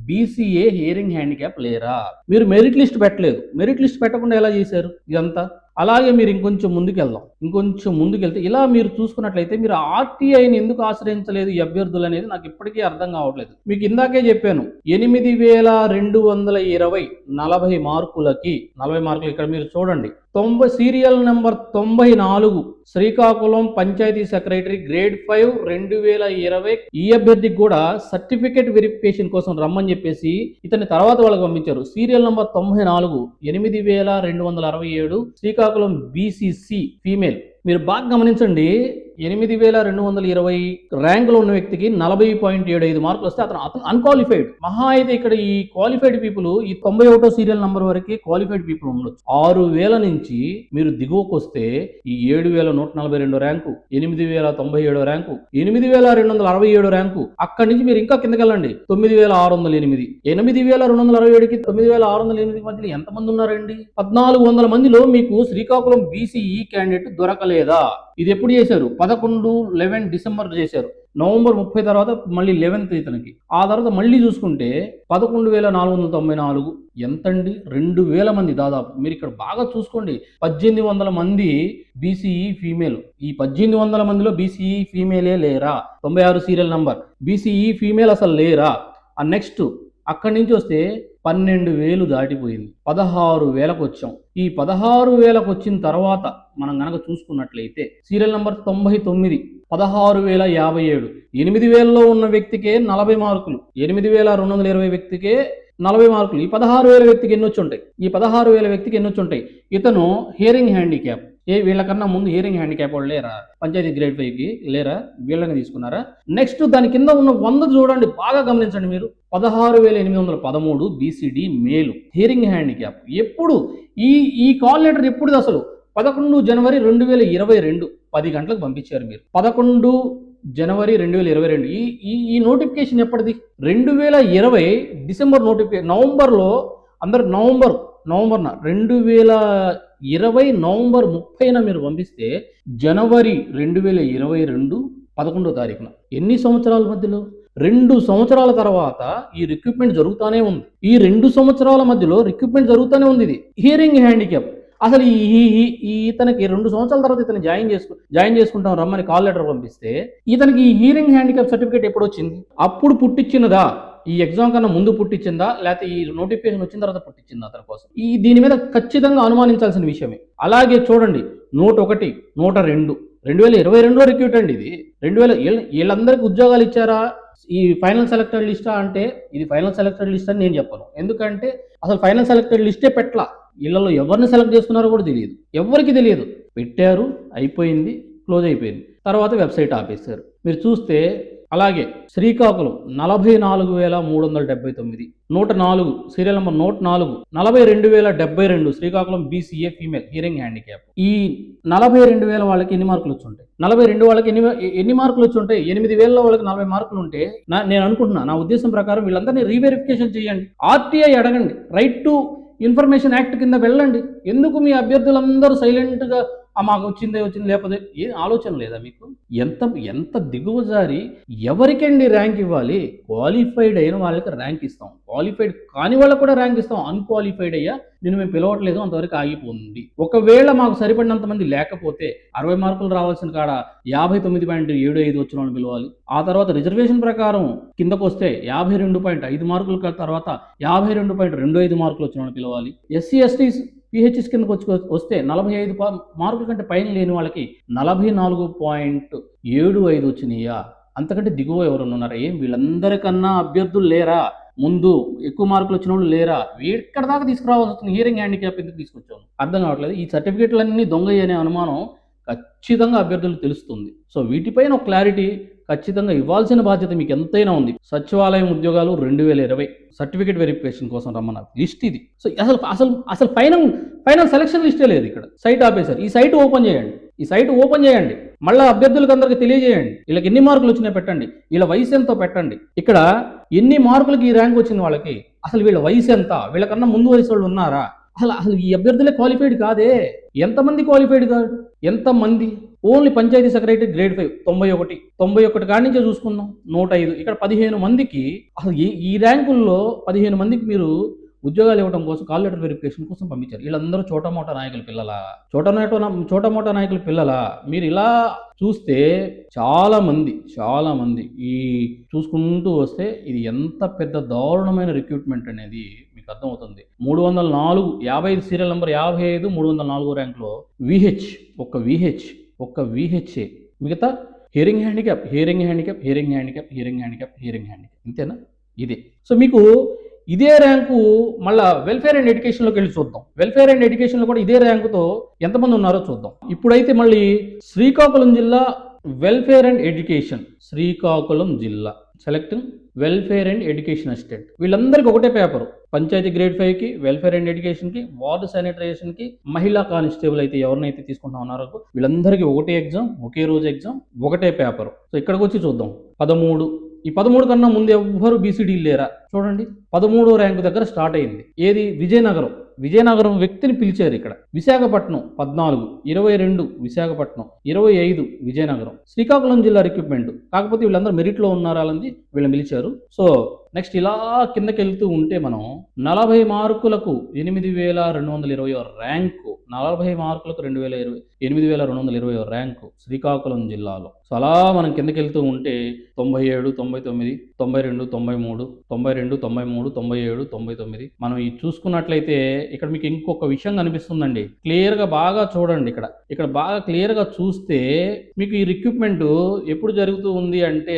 Speaker 3: బీసీఏ హియరింగ్ హ్యాండిక్యాప్ లేరా? మీరు మెరిట్ లిస్ట్ పెట్టలేదు. మెరిట్ లిస్ట్ పెట్టకుండా ఎలా చేశారు ఇదంతా? అలాగే మీరు ఇంకొంచెం ముందుకెళ్తే ఇలా మీరు చూసుకున్నట్లయితే మీరు ఆర్టీఐని ఎందుకు ఆశ్రయించలేదు ఈ అభ్యర్థులు అనేది నాకు ఇప్పటికీ అర్థం కావట్లేదు. మీకు ఇందాకే చెప్పాను 8220 40 మార్కులకి 40 మార్కులు ఇక్కడ మీరు చూడండి. Serial number 94 Srikakulam panchayat secretary grade 5 2020. ఈ అభ్యర్థికి కూడా సర్టిఫికేట్ వెరిఫికేషన్ కోసం రమ్మని చెప్పేసి ఇతని తర్వాత వాళ్ళకి పంపించారు. Serial number 94 8267 Srikakulam BCC female. మీరు బాగా గమనించండి 8220 ర్యాంకులో ఉన్న వ్యక్తికి 40.75 మార్కులు వస్తే అతను అన్క్వాలిఫైడ్. మహా అయితే ఇక్కడ ఈ క్వాలిఫైడ్ పీపుల్ ఈ 91 సీరియల్ నంబర్ వరకు క్వాలిఫైడ్ పీపుల్ ఉండొచ్చు. 6000 నుంచి మీరు దిగువకు వస్తే ఈ 7142 ర్యాంకు, 8097 ర్యాంకు, 8267 ర్యాంకు, అక్కడి నుంచి మీరు ఇంకా కిందకి వెళ్ళండి 9608. 8267కి 9608 మధ్యలో ఎంతమంది ఉన్నారండి? 1400 మందిలో మీకు శ్రీకాకుళం బీసీఈ క్యాండిడేట్ దొరకలేదా? ఇది ఎప్పుడు చేశారు? 11 డిసెంబర్ చేశారు. నవంబర్ 30 తర్వాత మళ్ళీ 11th ఇతనికి. ఆ తర్వాత మళ్ళీ చూసుకుంటే 11494 ఎంతండి? 2000 మంది దాదాపు. మీరు ఇక్కడ బాగా చూసుకోండి 1800 మంది బీసీఈ ఫీమేల్. ఈ 1800 మందిలో బీసీఈ ఫీమేలే లేరా? 96 సీరియల్ నంబర్ బీసీఈ ఫీమేల్ అసలు లేరా? ఆ నెక్స్ట్ అక్కడి నుంచి వస్తే 12,000 దాటిపోయింది, 16,000కు వచ్చాం. ఈ 16,000కు వచ్చిన తర్వాత మనం గనక చూసుకున్నట్లయితే సీరియల్ నంబర్ 99 16,057. 8,000లో ఉన్న వ్యక్తికే 40 మార్కులు, 8,220 వ్యక్తికే 40 మార్కులు. ఈ 16,000 వ్యక్తికి ఎన్ని వచ్చి ఉంటాయి? ఈ 16,000 వ్యక్తికి ఎన్ని వచ్చి ఉంటాయి? ఇతను హియరింగ్ హ్యాండిక్యాప్. వీళ్ళకన్నా ముందు హియరింగ్ హ్యాండిక్యాప్ వాళ్ళు లేరా? పంచాయతీ గ్రేడ్ 5కి లేరా? వీళ్ళని తీసుకున్నారా? నెక్స్ట్ దాని కింద ఉన్న 100 చూడండి, బాగా గమనించండి మీరు. 16,813 బీసీడీ మేలు హియరింగ్ హ్యాండిక్యాప్. ఎప్పుడు ఈ కాల్ లెటర్ ఎప్పుడు? అసలు 11 జనవరి 2022 10 గంటలకు పంపించారు మీరు. 11 జనవరి 2022. ఈ నోటిఫికేషన్ ఎప్పటిది? 2020 December notification. నవంబర్లో అందరు నవంబర్ 2020 నవంబర్ 30న మీరు పంపిస్తే జనవరి 2022 11వ తారీఖున. ఎన్ని సంవత్సరాల మధ్యలో? 2 సంవత్సరాల తర్వాత ఈ రిక్రూట్మెంట్ జరుగుతూనే ఉంది. ఈ 2 సంవత్సరాల మధ్యలో రిక్రూట్మెంట్ జరుగుతూనే ఉంది. ఇది హియరింగ్ హ్యాండిక్యాప్. అసలు ఇతనికి 2 సంవత్సరాల తర్వాత ఇతను జాయిన్ చేసుకుంటాం రమ్మని కాల్ లెటర్ పంపిస్తే ఇతనికి ఈ హియరింగ్ హ్యాండిక్యాప్ సర్టిఫికేట్ ఎప్పుడు వచ్చింది? అప్పుడు పుట్టించినదా? ఈ ఎగ్జామ్ కన్నా ముందు పుట్టించిందా, లేకపోతే ఈ నోటిఫికేషన్ వచ్చిన తర్వాత పుట్టించిందా అతని కోసం? దీని మీద ఖచ్చితంగా అనుమానించాల్సిన విషయమే. అలాగే చూడండి 101 102 2022లో రిక్రూట్ అండి. ఇది 2000 వీళ్ళందరికీ ఉద్యోగాలు ఇచ్చారా? ఈ ఫైనల్ సెలెక్టెడ్ లిస్టా అంటే ఇది ఫైనల్ సెలెక్టెడ్ లిస్ట్ అని నేను చెప్పను. ఎందుకంటే అసలు ఫైనల్ సెలెక్టెడ్ లిస్టే పెట్టలా. వీళ్ళలో ఎవరిని సెలెక్ట్ చేసుకున్నారో కూడా తెలియదు, ఎవరికి తెలియదు. పెట్టారు, అయిపోయింది, క్లోజ్ అయిపోయింది. తర్వాత వెబ్సైట్ ఆపేశారు. మీరు చూస్తే అలాగే Srikakulam 44,379 104 serial number 104 42,072 Srikakulam BCA female hearing handicap. ఈ 42,000 వాళ్ళకి ఎన్ని మార్కులు వచ్చి ఉంటాయి? 42 వాళ్ళకి ఎన్ని మార్కులు వచ్చి ఉంటాయి? 8,000లో వాళ్ళకి 40 మార్కులు ఉంటే నేను అనుకుంటున్నా, నా ఉద్దేశం ప్రకారం వీళ్ళందరినీ రీవెరిఫికేషన్ చేయండి, ఆర్టీఐ అడగండి, రైట్ టు ఇన్ఫర్మేషన్ యాక్ట్ కింద వెళ్ళండి. ఎందుకు మీ అభ్యర్థులందరూ సైలెంట్గా మాకు వచ్చింది లేకపోతే ఏం ఆలోచన లేదా మీకు? ఎంత దిగువజారి. ఎవరికండి ర్యాంక్ ఇవ్వాలి? క్వాలిఫైడ్ అయిన వాళ్ళకి ర్యాంక్ ఇస్తాం, క్వాలిఫైడ్ కాని వాళ్ళకి కూడా ర్యాంక్ ఇస్తాం. అన్క్వాలిఫైడ్ అయ్యా నేను మేము పిలవట్లేదు, అంతవరకు ఆగిపోతుంది. ఒకవేళ మాకు సరిపడినంత మంది లేకపోతే 60 మార్కులు రావాల్సిన కాడ 59.75 వచ్చిన వాళ్ళని పిలవాలి. ఆ తర్వాత రిజర్వేషన్ ప్రకారం కిందకు వస్తే 52.5 మార్కుల తర్వాత 52.25 మార్కులు వచ్చిన వాళ్ళని పిలవాలి. ఎస్సీ ఎస్టీస్ పిహెచ్ఎస్ కిందకు వస్తే 45 మార్కుల కంటే పైన లేని వాళ్ళకి 44.75 వచ్చినాయా? అంతకంటే దిగువ ఎవరన్నా ఉన్నారా? ఏం వీళ్ళందరికన్నా అభ్యర్థులు లేరా? ముందు ఎక్కువ మార్కులు వచ్చిన వాళ్ళు లేరా? ఎక్కడ దాకా తీసుకురావాల్సి వస్తుంది? హియరింగ్ హ్యాండిక్యాప్ ఎందుకు తీసుకొచ్చాము అర్థం కావట్లేదు. ఈ సర్టిఫికేట్లన్నీ దొంగ అనే అనుమానం ఖచ్చితంగా అభ్యర్థులకు తెలుస్తుంది. సో వీటిపైన ఒక క్లారిటీ ఖచ్చితంగా ఇవ్వాల్సిన బాధ్యత మీకు ఎంతైనా ఉంది. సచివాలయం ఉద్యోగాలు 2020 సర్టిఫికేట్ వెరిఫికేషన్ కోసం రమ్మన్నారు. లిస్ట్ ఇది. సో అసలు ఫైనల్ సెలక్షన్ లిస్టే లేదు. ఇక్కడ సైట్ ఆపేశారు. ఈ సైట్ ఓపెన్ చేయండి. మళ్ళీ అభ్యర్థులకు అందరికీ తెలియజేయండి. వీళ్ళకి ఎన్ని మార్కులు వచ్చినాయో పెట్టండి, వీళ్ళ వయసు ఎంతో పెట్టండి. ఇక్కడ ఎన్ని మార్కులకి ఈ ర్యాంక్ వచ్చింది వాళ్ళకి, అసలు వీళ్ళ వయసు ఎంత, వీళ్ళకన్నా ముందు వయసు వాళ్ళు ఉన్నారా, అసలు ఈ అభ్యర్థులే క్వాలిఫైడ్ కాదే. ఎంతమంది క్వాలిఫైడ్ కాదు, ఎంతమంది? ఓన్లీ పంచాయతీ సెక్రటరీ గ్రేడ్ 5 91 కాడి నుంచే చూసుకుందాం. 105 ఇక్కడ 15 మందికి అసలు ఈ ర్యాంకుల్లో 15 మందికి మీరు ఉద్యోగాలు ఇవ్వడం కోసం కాల్ లెటర్ వెరిఫికేషన్ కోసం పంపించారు. వీళ్ళందరూ చోటమోటా నాయకుల పిల్లలా? మీరు ఇలా చూస్తే చాలా మంది ఈ చూసుకుంటూ వస్తే ఇది ఎంత పెద్ద దారుణమైన రిక్రూట్మెంట్ అనేది మీకు అర్థమవుతుంది. 304 55 సీరియల్ నెంబర్ 55 304 ర్యాంక్లో ఒక్క VHA, మిగతా హియరింగ్ హ్యాండిక్యాప్ ఇంతేనా? ఇదే. సో మీకు ఇదే ర్యాంకు మళ్ళా వెల్ఫేర్ అండ్ ఎడ్యుకేషన్లోకి వెళ్ళి చూద్దాం. వెల్ఫేర్ అండ్ ఎడ్యుకేషన్లో కూడా ఇదే ర్యాంకుతో ఎంతమంది ఉన్నారో చూద్దాం. ఇప్పుడైతే మళ్ళీ శ్రీకాకుళం జిల్లా వెల్ఫేర్ అండ్ ఎడ్యుకేషన్, శ్రీకాకుళం జిల్లా selecting welfare and education assistant, వీళ్ళందరికీ ఒకటే పేపరు. పంచాయతీ గ్రేడ్ 5కి, వెల్ఫేర్ అండ్ ఎడ్యుకేషన్కి, వార్డు శానిటైజేషన్కి, మహిళా కానిస్టేబుల్ అయితే ఎవరినైతే తీసుకుంటా ఉన్నారో వీళ్ళందరికీ ఒకటే ఎగ్జామ్, ఒకే రోజు ఎగ్జామ్, ఒకటే పేపరు. సో ఇక్కడికి వచ్చి చూద్దాం. 13 ఈ 13 కన్నా ముందు ఎవ్వరు బీసీడీలు లేరా? చూడండి, 13వ ర్యాంకు దగ్గర స్టార్ట్ అయింది. ఏది? విజయనగరం వ్యక్తిని పిలిచారు. ఇక్కడ విశాఖపట్నం 14, 22 విశాఖపట్నం, 25 విజయనగరం. శ్రీకాకుళం జిల్లా రిక్రూట్మెంట్. కాకపోతే వీళ్ళందరూ మెరిట్లో ఉన్నారాలని వీళ్ళని పిలిచారు. సో నెక్స్ట్ ఇలా కిందకి వెళ్తూ ఉంటే మనం 40 మార్కులకు 8220 ర్యాంకు, 40 మార్కులకు 8220 ర్యాంకు శ్రీకాకుళం జిల్లాలో. సో అలా మనం కిందకి వెళ్తూ ఉంటే 97, 99, 92, 93, 92, 93, 97, 99 మనం ఇది చూసుకున్నట్లయితే ఇక్కడ మీకు ఇంకొక విషయం కనిపిస్తుందండి. క్లియర్గా బాగా చూడండి. ఇక్కడ బాగా క్లియర్గా చూస్తే మీకు ఈ రిక్రూట్మెంట్ ఎప్పుడు జరుగుతూ ఉంది అంటే,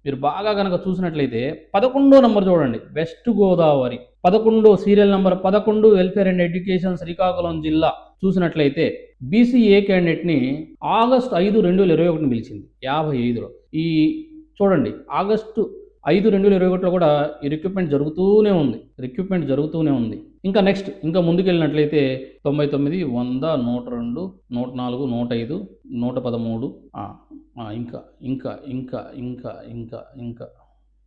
Speaker 3: మీరు బాగా కనుక చూసినట్లయితే 11వ నంబర్ చూడండి, west Godavari 11 serial number 11 welfare and education Srikakulam జిల్లా చూసినట్లయితే BCA క్యాండిడేట్ని ఆగస్టు 5, 2021 పిలిచింది 55లో. ఈ చూడండి ఆగస్టు 5, 2021లో కూడా ఈ రిక్రూట్మెంట్ జరుగుతూనే ఉంది. ఇంకా నెక్స్ట్ ఇంకా ముందుకెళ్ళినట్లయితే 99, 100, 102, 104, 105, 113,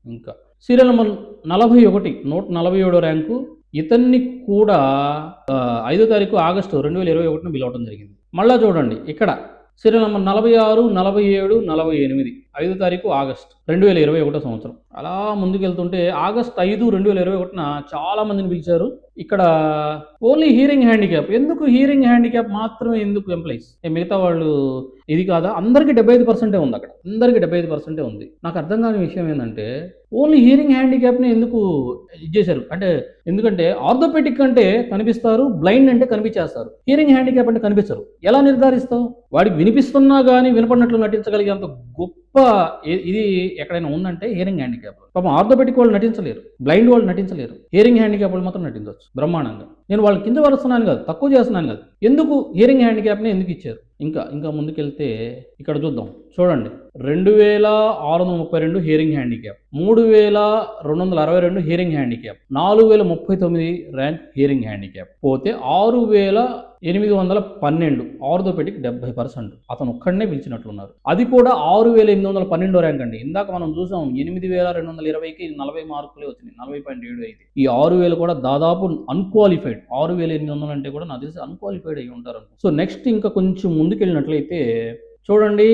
Speaker 3: ఇంకా సీరియల్ నెంబర్ 41 147 ర్యాంకు. ఇతన్ని కూడా 5వ తారీఖు ఆగస్టు 2021 పిలవడం జరిగింది. మళ్ళా చూడండి ఇక్కడ సీరియల్ నెంబర్ 46, 47, 48 5వ తారీఖు ఆగస్టు 2021 సంవత్సరం. అలా ముందుకెళ్తుంటే ఆగస్టు 5, 2021 చాలా మందిని పిలిచారు. ఇక్కడ ఓన్లీ హియరింగ్ హ్యాండిక్యాప్. ఎందుకు హియరింగ్ హ్యాండిక్యాప్ మాత్రమే ఎందుకు ఎంప్లాయీస్? మిగతా వాళ్ళు ఇది కాదా? అందరికీ 75% ఉంది. అక్కడ అందరికీ 75% ఉంది. నాకు అర్థం కాని విషయం ఏంటంటే ఓన్లీ హియరింగ్ హ్యాండిక్యాప్ని ఎందుకు ఇచ్చేశారు అంటే, ఎందుకంటే ఆర్థోపెటిక్ అంటే కనిపిస్తారు, బ్లైండ్ అంటే కనిపించేస్తారు, హియరింగ్ హ్యాండిక్యాప్ అంటే కనిపించరు. ఎలా నిర్ధారిస్తావు? వాడికి వినిపిస్తున్నా కానీ వినపడినట్లు నటించగలిగేంత గొప్ప ఇది ఎక్కడైనా ఉందంటే హియరింగ్ హ్యాండిక్యాప్. పాపం ఆర్థోపెటిక్ వాళ్ళు నటించలేరు, బ్లైండ్ వాళ్ళు నటించలేరు, హియరింగ్ హ్యాండిక్యాప్ వాళ్ళు మాత్రం నటించవచ్చు బ్రహ్మాండంగా. నేను వాళ్ళని కింద వరుస్తున్నాను కాదు, తక్కువ చేస్తున్నాను కాదు. ఎందుకు హియరింగ్ హ్యాండిక్యాప్ని ఎందుకు ఇచ్చారు? ఇంకా ముందుకెళ్తే ఇక్కడ చూద్దాం. చూడండి 2632 hearing handicap, 3262 hearing handicap, 4039 rank hearing handicap, పోతే 6812 ఆర్థోపెటిక్ 70%. అతను ఒక్కడనే పిలిచినట్లున్నారు. అది కూడా 6812 ర్యాంక్ అండి. ఇందాక మనం చూసాం 8220కి 40 మార్కులే వచ్చినాయి, 40.75. ఈ 6000 కూడా దాదాపు అన్క్వాలిఫైడ్. 6800 అంటే కూడా నాకు తెలిసి అన్క్వాలిఫైడ్ అయ్యి ఉంటారు. సో నెక్స్ట్ ఇంకా కొంచెం ముందుకెళ్ళినట్లయితే చూడండి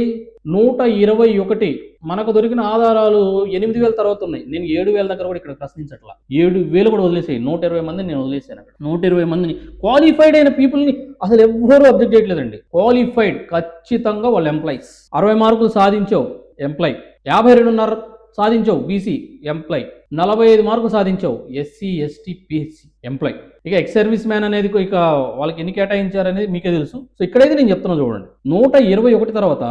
Speaker 3: 121 మనకు దొరికిన ఆధారాలు 8000 తర్వాత ఉన్నాయి. నేను 7000 దగ్గర కూడా ఇక్కడ ప్రశ్నించట్లా. 7000 కూడా వదిలేసాయి. 120 మందిని నేను వదిలేసాను. అక్కడ 120 మందిని క్వాలిఫైడ్ అయిన పీపుల్ని అసలు ఎవ్వరూ అబ్జెక్ట్ చేయట్లేదండి. క్వాలిఫైడ్ ఖచ్చితంగా వాళ్ళు ఎంప్లాయీస్. 60 మార్కులు సాధించావు ఎంప్లాయ్, 52.5 సాధించావు బీసీ ఎంప్లాయ్, 45 మార్కులు సాధించావు SC ST PSC ఎంప్లాయ్. ఇక ఎక్స్ సర్వీస్ మ్యాన్ అనేది ఇక వాళ్ళకి ఎన్ని కేటాయించారనేది మీకే తెలుసు. సో ఇక్కడైతే నేను చెప్తున్నా చూడండి, 121 తర్వాత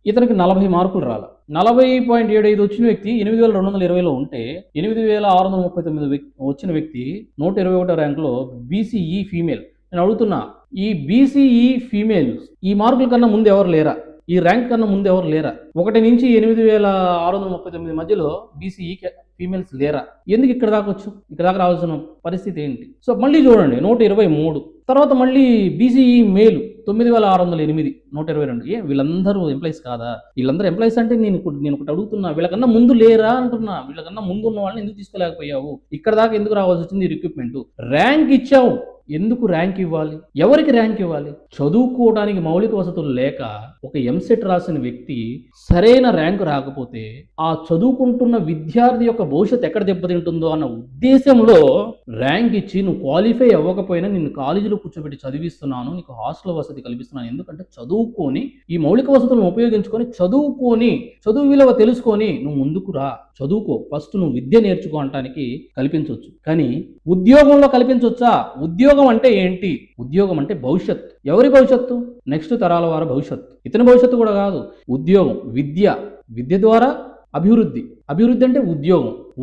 Speaker 3: ఇతనికి 40 మార్కులు రాల. 40.75 వచ్చిన వ్యక్తి 8220లో ఉంటే 8639 వచ్చిన వ్యక్తి 121 ర్యాంకులో BCE ఫీమేల్. నేను అడుగుతున్నా, ఈ BCE ఫీమేల్ ఈ మార్కుల కన్నా ముందు ఎవరు లేరా? ఈ ర్యాంక్ కన్నా ముందు ఎవరు లేరా? 1 నుంచి 8,639 మధ్యలో బీసీఈ ఫీమేల్స్ లేరా? ఎందుకు ఇక్కడ దాకా వచ్చు? ఇక్కడ దాకా రావాల్సిన పరిస్థితి ఏంటి? సో మళ్ళీ చూడండి 123, తర్వాత మళ్ళీ బీసీఈ మేలు 9,608, 122. వీళ్ళందరూ ఎంప్లాయీస్ కాదా? వీళ్ళందరూ ఎంప్లాయీస్ అంటే నేను ఒకటి అడుగుతున్నా, వీళ్ళకన్నా ముందు లేరా అంటున్నా. వీళ్ళకన్నా ముందు ఉన్న వాళ్ళని ఎందుకు తీసుకోలేకపోయావు? ఇక్కడ దాకా ఎందుకు రావాల్సి వచ్చింది? రిక్రూట్మెంట్ ర్యాంక్ ఇచ్చావు, ఎందుకు ర్యాంక్ ఇవ్వాలి? ఎవరికి ర్యాంక్ ఇవ్వాలి? చదువుకోవడానికి మౌలిక వసతులు లేక ఒక ఎంసెట్ రాసిన వ్యక్తి సరైన ర్యాంకు రాకపోతే ఆ చదువుకుంటున్న విద్యార్థి యొక్క భవిష్యత్తు ఎక్కడ దెబ్బతింటుందో అన్న ఉద్దేశంలో ర్యాంక్ ఇచ్చి నువ్వు క్వాలిఫై అవ్వకపోయినా నిన్ను కాలేజీలో కూర్చోబెట్టి చదివిస్తున్నాను, నీకు హాస్టల్ వసతి కల్పిస్తున్నాను. ఎందుకంటే చదువుకొని ఈ మౌలిక వసతులను ఉపయోగించుకొని చదువు విలువ తెలుసుకొని నువ్వు ముందుకు రా, చదువుకో, ఫస్ట్ నువ్వు విద్య నేర్చుకో అంటానికి కల్పించవచ్చు. కానీ ఉద్యోగంలో కల్పించవచ్చా? ఉద్యోగం అంటే ఏంటి? ఉద్యోగం అంటే భవిష్యత్తు. ఎవరి భవిష్యత్తు? నెక్స్ట్ తరాల వారి భవిష్యత్తు. ఇతని భవిష్యత్తు కూడా కాదు. ఉద్యోగం, విద్య ద్వారా అభివృద్ధి అంటే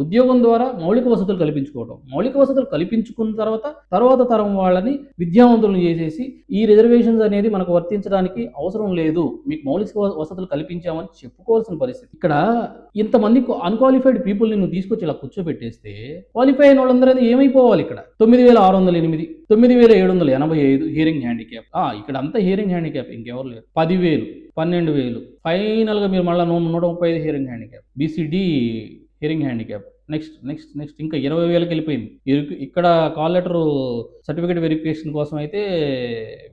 Speaker 3: ఉద్యోగం ద్వారా మౌలిక వసతులు కల్పించుకోవడం. మౌలిక వసతులు కల్పించుకున్న తర్వాత తరం వాళ్ళని విద్యావంతులను చేసేసి ఈ రిజర్వేషన్స్ అనేది మనకు వర్తించడానికి అవసరం లేదు, మీకు మౌలిక వసతులు కల్పించామని చెప్పుకోవాల్సిన పరిస్థితి. ఇక్కడ ఇంతమంది అన్క్వాలిఫైడ్ పీపుల్ ని తీసుకొచ్చి ఇలా కూర్చోబెట్టేస్తే క్వాలిఫై అయిన వాళ్ళందరూ ఏమైపోవాలి? ఇక్కడ 9,608, 9,785 హియరింగ్ హ్యాండిక్యాప్. ఇక్కడ అంతా హియరింగ్ హ్యాండిక్యాప్, ఇంకెవరు లేరు. 10,000, 12,000, ఫైనల్గా మీరు మళ్ళీ 135 hearing handicap. BCD hearing handicap. Next ఇంకా 20,000కి వెళ్ళిపోయింది. ఇక్కడ కాల్ లెటర్ సర్టిఫికేట్ వెరిఫికేషన్ కోసం అయితే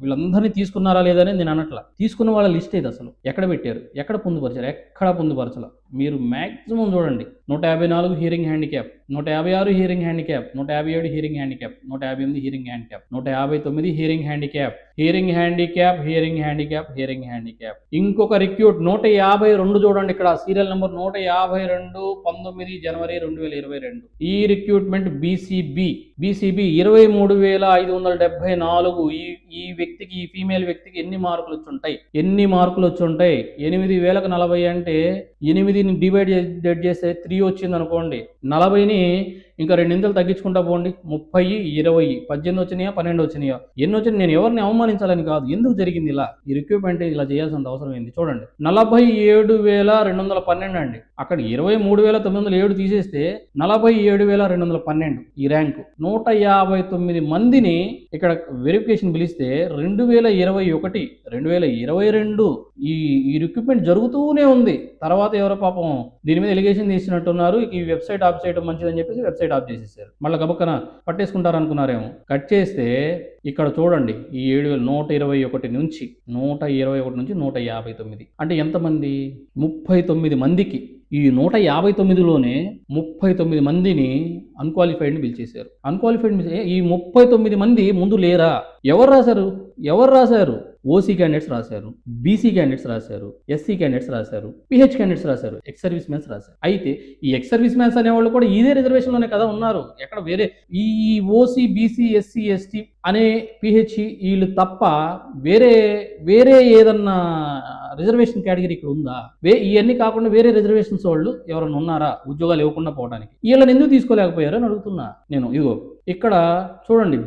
Speaker 3: వీళ్ళందరినీ తీసుకున్నారా లేదని నేను అనట్లా. తీసుకున్న వాళ్ళ లిస్ట్ అయితే అసలు ఎక్కడ పెట్టారు, ఎక్కడ పొందుపరిచారు? ఎక్కడ పొందుపరచాల? మీరు మ్యాక్సిమం చూడండి. 154 hearing handicap, 156 hearing handicap, 157 hearing handicap, 158 hearing handicap, 159 hearing handicap. ఇంకొక రిక్రూట్ 152 చూడండి. ఇక్కడ సీరియల్ నెంబర్ 152, 19 జనవరి 2022. ఈ రిక్రూట్మెంట్ బీసీబీ 23,574. ఈ వ్యక్తికి, ఈ ఫీమేల్ వ్యక్తికి ఎన్ని మార్కులు వచ్చి ఉంటాయి? 8,040 అంటే 8ని డివైడ్ చేస్తే 3 వచ్చింది అనుకోండి. 40ని ఇంకా 2 ఇంతలు తగ్గించుకుంటా పోండి. 30, 20, 18 వచ్చినాయా, 12 వచ్చినాయా? ఎన్ని వచ్చినాయి? నేను ఎవరిని అవమానించాలని కాదు, ఎందుకు జరిగింది ఇలా? ఈ రిక్రూట్మెంట్ ఇలా చేయాల్సిన అవసరం ఏంది? చూడండి 47,212 అండి. అక్కడ 23,907 తీసేస్తే 47,212 ఈ ర్యాంకు. 159 మందిని ఇక్కడ వెరిఫికేషన్ పిలిస్తే 2021, 2022 ఈ రిక్రూట్మెంట్ జరుగుతూనే ఉంది. తర్వాత ఎవరో పాపం దీని మీద ఎలిగేషన్ తీసినట్టున్నారు, ఈ వెబ్సైట్ ఆఫ్ చేయడం మంచిదని చెప్పేసి వెబ్సైట్ ఆఫ్ చేసేసారు. మళ్ళీ గబక్కన పట్టేసుకుంటారు అనుకున్నారేమో. కట్ చేస్తే ఇక్కడ చూడండి, ఈ 121 నుంచి 159 అంటే ఎంతమంది? 39 మందికి. ఈ 159లోనే 39 మందిని అన్క్వాలిఫైడ్ని పిలిచేశారు. ఈ 39 మంది ముందు లేరా? ఎవరు రాశారు? ఓసీ క్యాండిడేట్స్ రాశారు, బీసీ క్యాండిడేట్స్ రాశారు, ఎస్సీ క్యాండిడేట్స్ రాశారు, పిహెచ్ క్యాండిడేట్స్ రాశారు, ఎక్స్ సర్వీస్ మ్యాన్స్ రాశారు. అయితే ఈ ఎక్స్ సర్వీస్ మ్యాన్స్ అనేవాళ్ళు కూడా ఇదే రిజర్వేషన్లోనే కదా ఉన్నారు. ఎక్కడ వేరే ఈ ఓసీ, బీసీ, ఎస్సీ, ఎస్టీ అనే పిహెచ్ వీళ్ళు తప్ప వేరే ఏదన్నా రిజర్వేషన్ కేటగిరీ ఇక్కడ ఉందా? ఇవన్నీ కాకుండా వేరే రిజర్వేషన్స్ వాళ్ళు ఎవరైనా ఉన్నారా ఉద్యోగాలు ఇవ్వకుండా పోవడానికి? వీళ్ళని ఎందుకు తీసుకోలేకపోయారు అని అడుగుతున్నా నేను. ఇదిగో ఇక్కడ చూడండి,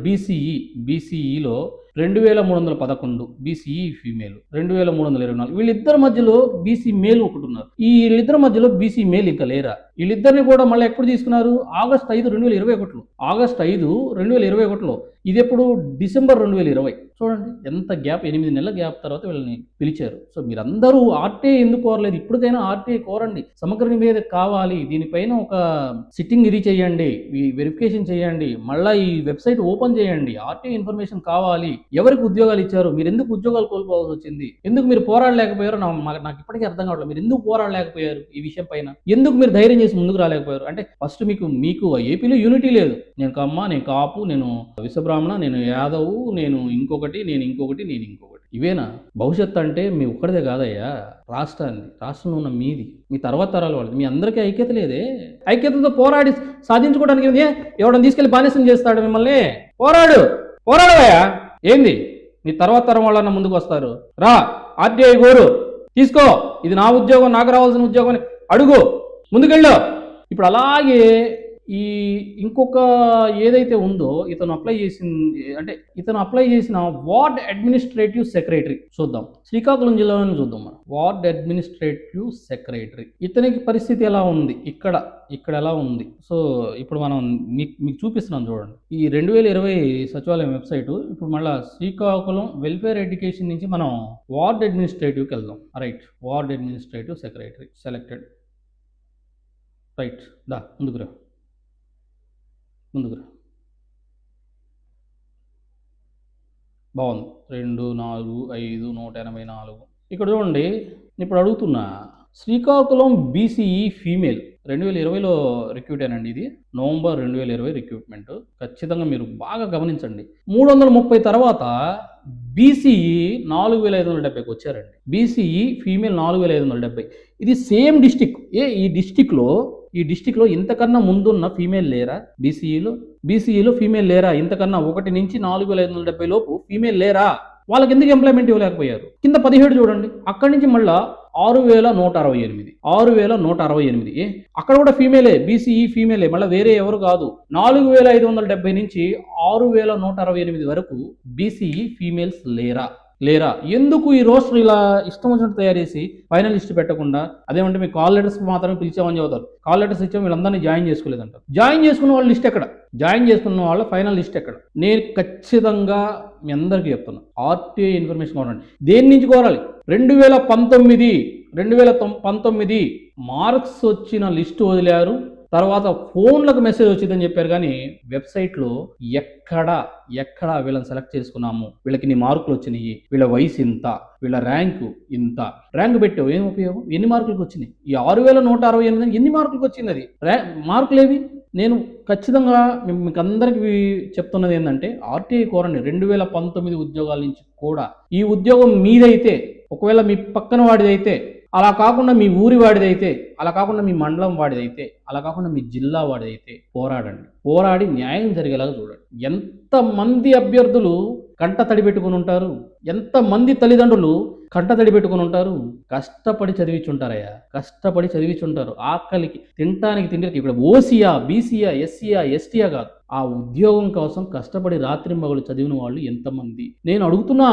Speaker 3: బీసీఈలో 2,311 బీసీఈ ఫీమేల్, 2,324. వీళ్ళిద్దరి మధ్యలో బీసీ మేల్ ఒకటి ఉన్నారు. వీళ్ళిద్దరి మధ్యలో బీసీ మేల్ ఇంకా లేరా? వీళ్ళిద్దరిని కూడా మళ్ళీ ఎప్పుడు తీసుకున్నారు? ఆగస్ట్ 5, 2021లో. ఇది ఎప్పుడు? డిసెంబర్ 2020. చూడండి ఎంత గ్యాప్, 8 నెలల గ్యాప్ తర్వాత వీళ్ళని పిలిచారు. సో మీరందరూ ఆర్టీఐ ఎందుకు కోరలేదు? ఇప్పటికైనా ఆర్టీఐ కోరండి. సమగ్ర నివేదిక కావాలి, దీనిపైన ఒక సిట్టింగ్ చేయండి, వెరిఫికేషన్ చేయండి, మళ్ళీ ఈ వెబ్సైట్ ఓపెన్ చేయండి. ఆర్టీఐ ఇన్ఫర్మేషన్ కావాలి. ఎవరికి ఉద్యోగాలు ఇచ్చారు? మీరు ఎందుకు ఉద్యోగాలు కోల్పోవాల్సి వచ్చింది? ఎందుకు మీరు పోరాడలేకపోయారు? నాకు ఇప్పటికీ అర్థం కావట్లేదు. మీరు ఎందుకు పోరాడలేకపోయారు ఈ విషయం పైన? ఎందుకు మీరు ధైర్యం చేసి ముందుకు రాలేకపోయారు? అంటే ఫస్ట్ మీకు ఏపీలో యూనిటీ లేదు. నేను కమ్మ, నేను కాపు, నేను విశ్వబ్రాహ్మణ, నేను యాదవ్, నేను ఇంకొకటి. ఇవేనా భవిష్యత్తు? అంటే మీ ఒక్కడిదే కాదయ్యా, రాష్ట్రంలో ఉన్న మీది, మీ తర్వాత తరాల వాళ్ళది. మీ అందరికీ ఐక్యత లేదే. ఐక్యతతో పోరాడి సాధించుకోవడానికి ఎవడని తీసుకెళ్లి బానిసం చేస్తాడు మిమ్మల్ని? పోరాడవయ్యా. ఏంది నీ తర్వాత తరం వాళ్ళన్న ముందుకు వస్తారు? రా, ఆర్టీఐ కోరు, తీసుకో, ఇది నా ఉద్యోగం, నాకు రావాల్సిన ఉద్యోగం అని అడుగు, ముందుకెళ్ళు. ఇప్పుడు అలాగే ఈ ఇంకొక ఏదైతే ఉందో ఇతను అప్లై చేసిన వార్డ్ అడ్మినిస్ట్రేటివ్ సెక్రటరీ చూద్దాం. శ్రీకాకుళం జిల్లాలోనే చూద్దాం మనం. వార్డ్ అడ్మినిస్ట్రేటివ్ సెక్రటరీ ఇతనికి పరిస్థితి ఎలా ఉంది, ఇక్కడ ఎలా ఉంది. సో ఇప్పుడు మనం మీకు చూపిస్తున్నాం చూడండి. ఈ 2020 సచివాలయం వెబ్సైట్. ఇప్పుడు మళ్ళీ శ్రీకాకుళం వెల్ఫేర్ ఎడ్యుకేషన్ నుంచి మనం వార్డ్ అడ్మినిస్ట్రేటివ్కి వెళ్దాం. Right, ward administrative secretary selected. Right, ముందుకురా. బాగుంది. 2, 4, 5, 184. ఇక్కడ చూడండి, ఇప్పుడు అడుగుతున్నా శ్రీకాకుళం బీసీఈ ఫీమేల్ 2020లో రిక్రూట్ అయినండి. ఇది నవంబర్ 2020 రిక్రూట్మెంట్. ఖచ్చితంగా మీరు బాగా గమనించండి. 330 తర్వాత బీసీఈ 4570కి వచ్చారండి. BCE female 4570. ఇది సేమ్ డిస్టిక్. ఈ డిస్టిక్లో ఇంతకన్నా ముందున్న ఫీమేల్ లేరా? బీసీఈలో ఫీమేల్ లేరా? ఇంతకన్నా 1 నుంచి 4570 లోపు ఫీమేల్ లేరా? వాళ్ళకి ఎందుకు ఎంప్లాయ్మెంట్ ఇవ్వలేకపోయారు? కింద 17 చూడండి. అక్కడి నుంచి మళ్ళా 6168. అక్కడ కూడా ఫీమేలే, బీసీఈ ఫీమేలే, మళ్ళీ వేరే ఎవరు కాదు. 4570 నుంచి 6168 వరకు బీసీఈ ఫీమేల్స్ లేరా? ఎందుకు ఈ రోస్టర్ ఇలా ఇష్టం వచ్చినట్టు తయారు చేసి ఫైనల్ లిస్ట్ పెట్టకుండా, అదేమంటే మీ కాల్ లెటర్స్ మాత్రమే పిలిచామని చెబుతారు. కాల్ లెటర్స్ ఇచ్చాం, వీళ్ళందరినీ జాయిన్ చేసుకోలేదంటారు. జాయిన్ చేసుకున్న వాళ్ళ లిస్ట్ ఎక్కడ? జాయిన్ చేసుకున్న వాళ్ళ ఫైనల్ లిస్ట్ ఎక్కడ? నేను ఖచ్చితంగా మీ అందరికీ చెప్తున్నా, ఆర్టీఐ ఇన్ఫర్మేషన్ కోరండి. దేని నుంచి కోరాలి? 2019 మార్క్స్ వచ్చిన లిస్టు వదిలారు. తర్వాత ఫోన్లకు మెసేజ్ వచ్చిందని చెప్పారు, కానీ వెబ్సైట్లో ఎక్కడా వీళ్ళని సెలెక్ట్ చేసుకున్నాము, వీళ్ళకి ఇన్ని మార్కులు వచ్చినాయి, వీళ్ళ వయసు ఇంత, వీళ్ళ ర్యాంకు ఇంత. ర్యాంకు పెట్టావు, ఏం ఉపయోగం? ఎన్ని మార్కులకు వచ్చినాయి? ఈ 6168 ఎన్ని మార్కులకు వచ్చింది? అది మార్కులేవి? నేను ఖచ్చితంగా మీకు అందరికీ చెప్తున్నది ఏంటంటే, ఆర్టీఐ కోరండి. 2019 ఉద్యోగాల నుంచి కూడా ఈ ఉద్యోగం మీదైతే, ఒకవేళ మీ పక్కన వాడిదైతే, అలా కాకుండా మీ ఊరి వాడిదైతే, అలా కాకుండా మీ మండలం వాడిదైతే, అలా కాకుండా మీ జిల్లా వాడిదైతే పోరాడి న్యాయం జరిగేలాగా చూడండి. ఎంతమంది అభ్యర్థులు కంట తడి పెట్టుకుని ఉంటారు, ఎంతమంది తల్లిదండ్రులు కంట తడి పెట్టుకుని ఉంటారు. కష్టపడి చదివించుంటారు. ఆకలికి తినటానికి తిండికి. ఇక్కడ ఓసీయా, బీసీయా, ఎస్సీయా, ఎస్టీయా కాదు, ఆ ఉద్యోగం కోసం కష్టపడి రాత్రింబగలు చదివిన వాళ్ళు ఎంతమంది? నేను అడుగుతున్నా,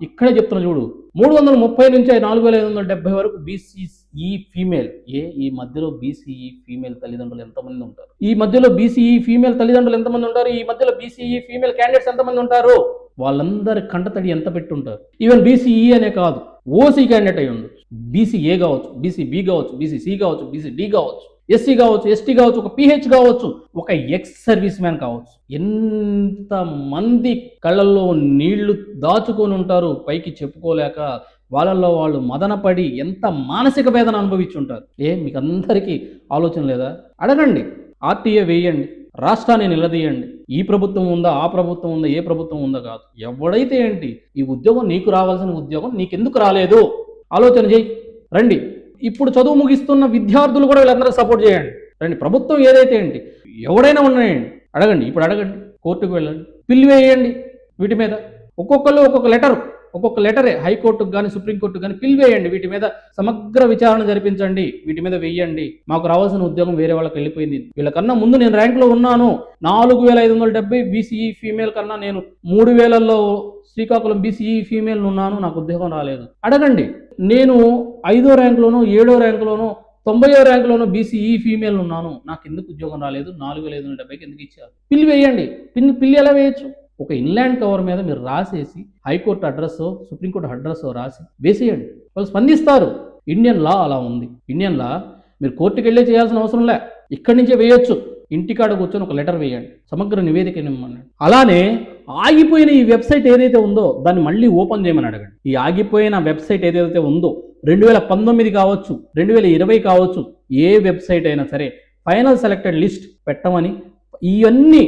Speaker 3: ఇక్కడే చెప్తున్నా చూడు. 330 నుంచి 4570 వరకు బీసీఈ ఫీమేల్. ఈ మధ్యలో బీసీఈ ఫీమేల్ తల్లిదండ్రులు ఎంతమంది ఉంటారు? ఈ మధ్యలో బీసీఈ ఫీమేల్ తల్లిదండ్రులు ఎంతమంది ఉంటారు? ఈ మధ్యలో బీసీఈ ఫీమేల్ క్యాండిడేట్స్ ఎంతమంది ఉంటారు? వాళ్ళందరి కంటతడి ఎంత పెట్టి ఉంటారు? ఈవెన్ బీసీఈ అనే కాదు, ఓసీ క్యాండిడేట్ అయి ఉండొచ్చు, బీసీఏ కావచ్చు, బీసీబీ కావచ్చు, బీసీసీ కావచ్చు, బీసీడీ కావచ్చు, ఎస్సీ కావచ్చు, ఎస్టీ కావచ్చు, ఒక పిహెచ్ కావచ్చు, ఒక ఎక్స్ సర్వీస్ మ్యాన్ కావచ్చు. ఎంతమంది కళ్ళల్లో నీళ్లు దాచుకొని ఉంటారు, పైకి చెప్పుకోలేక. వాళ్ళల్లో వాళ్ళు మదనపడి ఎంత మానసిక వేదన అనుభవించి ఉంటారు. మీకు అందరికీ ఆలోచన లేదా? అడగండి, ఆర్టీఏ వేయండి, రాష్ట్రాన్ని నిలదీయండి. ఈ ప్రభుత్వం ఉందా, ఆ ప్రభుత్వం ఉందా, ఏ ప్రభుత్వం ఉందా కాదు. ఎవడైతే ఏంటి, ఈ ఉద్యోగం నీకు రావాల్సిన ఉద్యోగం నీకెందుకు రాలేదు? ఆలోచన చేయి. రండి, ఇప్పుడు చదువు ముగిస్తున్న విద్యార్థులు కూడా వీళ్ళందరూ సపోర్ట్ చేయండి. రండి, ప్రభుత్వం ఏదైతే ఏంటి, ఎవడైనా ఉన్నాయండి, అడగండి. ఇప్పుడు అడగండి, కోర్టుకు వెళ్ళండి, పిల్లి వేయండి. వీటి మీద ఒక్కొక్కరు ఒక్కొక్క లెటరే హైకోర్టుకు కానీ సుప్రీంకోర్టుకు కానీ పిల్ వేయండి. వీటి మీద సమగ్ర విచారణ జరిపించండి, వీటి మీద వెయ్యండి. మాకు రావాల్సిన ఉద్యోగం వేరే వాళ్ళకి వెళ్ళిపోయింది. వీళ్ళకన్నా ముందు నేను ర్యాంక్లో ఉన్నాను, 4570 బీసీఈ ఫీమేల్ కన్నా నేను 3000లో శ్రీకాకుళం బీసీఈ ఫీమేల్ ఉన్నాను, నాకు ఉద్యోగం రాలేదు. అడగండి. నేను 5వ ర్యాంకులోనో 7వ ర్యాంకులోనో 90వ ర్యాంకులోనో బీసీఈ ఫీమేల్ ఉన్నాను, నాకు ఎందుకు ఉద్యోగం రాలేదు? 4570కి ఎందుకు ఇచ్చారు? పిల్లి వేయండి. పిల్లి ఎలా వేయచ్చు? ఒక ఇన్లాండ్ కవర్ మీద మీరు రాసేసి హైకోర్టు అడ్రస్, సుప్రీంకోర్టు అడ్రస్ రాసి వేసేయండి, వాళ్ళు స్పందిస్తారు. ఇండియన్ లా అలా ఉంది. ఇండియన్ లా మీరు కోర్టుకు వెళ్ళే చేయాల్సిన అవసరం లే, ఇక్కడి నుంచే వేయొచ్చు. ఇంటికాడ కూర్చొని ఒక లెటర్ వేయండి, సమగ్ర నివేదిక ఇవ్వమని. అలానే ఆగిపోయిన ఈ వెబ్సైట్ ఏదైతే ఉందో దాన్ని మళ్ళీ ఓపెన్ చేయమని అడగండి. ఈ ఆగిపోయిన వెబ్సైట్ ఏదైతే ఉందో 2019 కావచ్చు, 2020 కావచ్చు, ఏ వెబ్సైట్ అయినా సరే ఫైనల్ సెలెక్టెడ్ లిస్ట్ పెట్టమని, ఇవన్నీ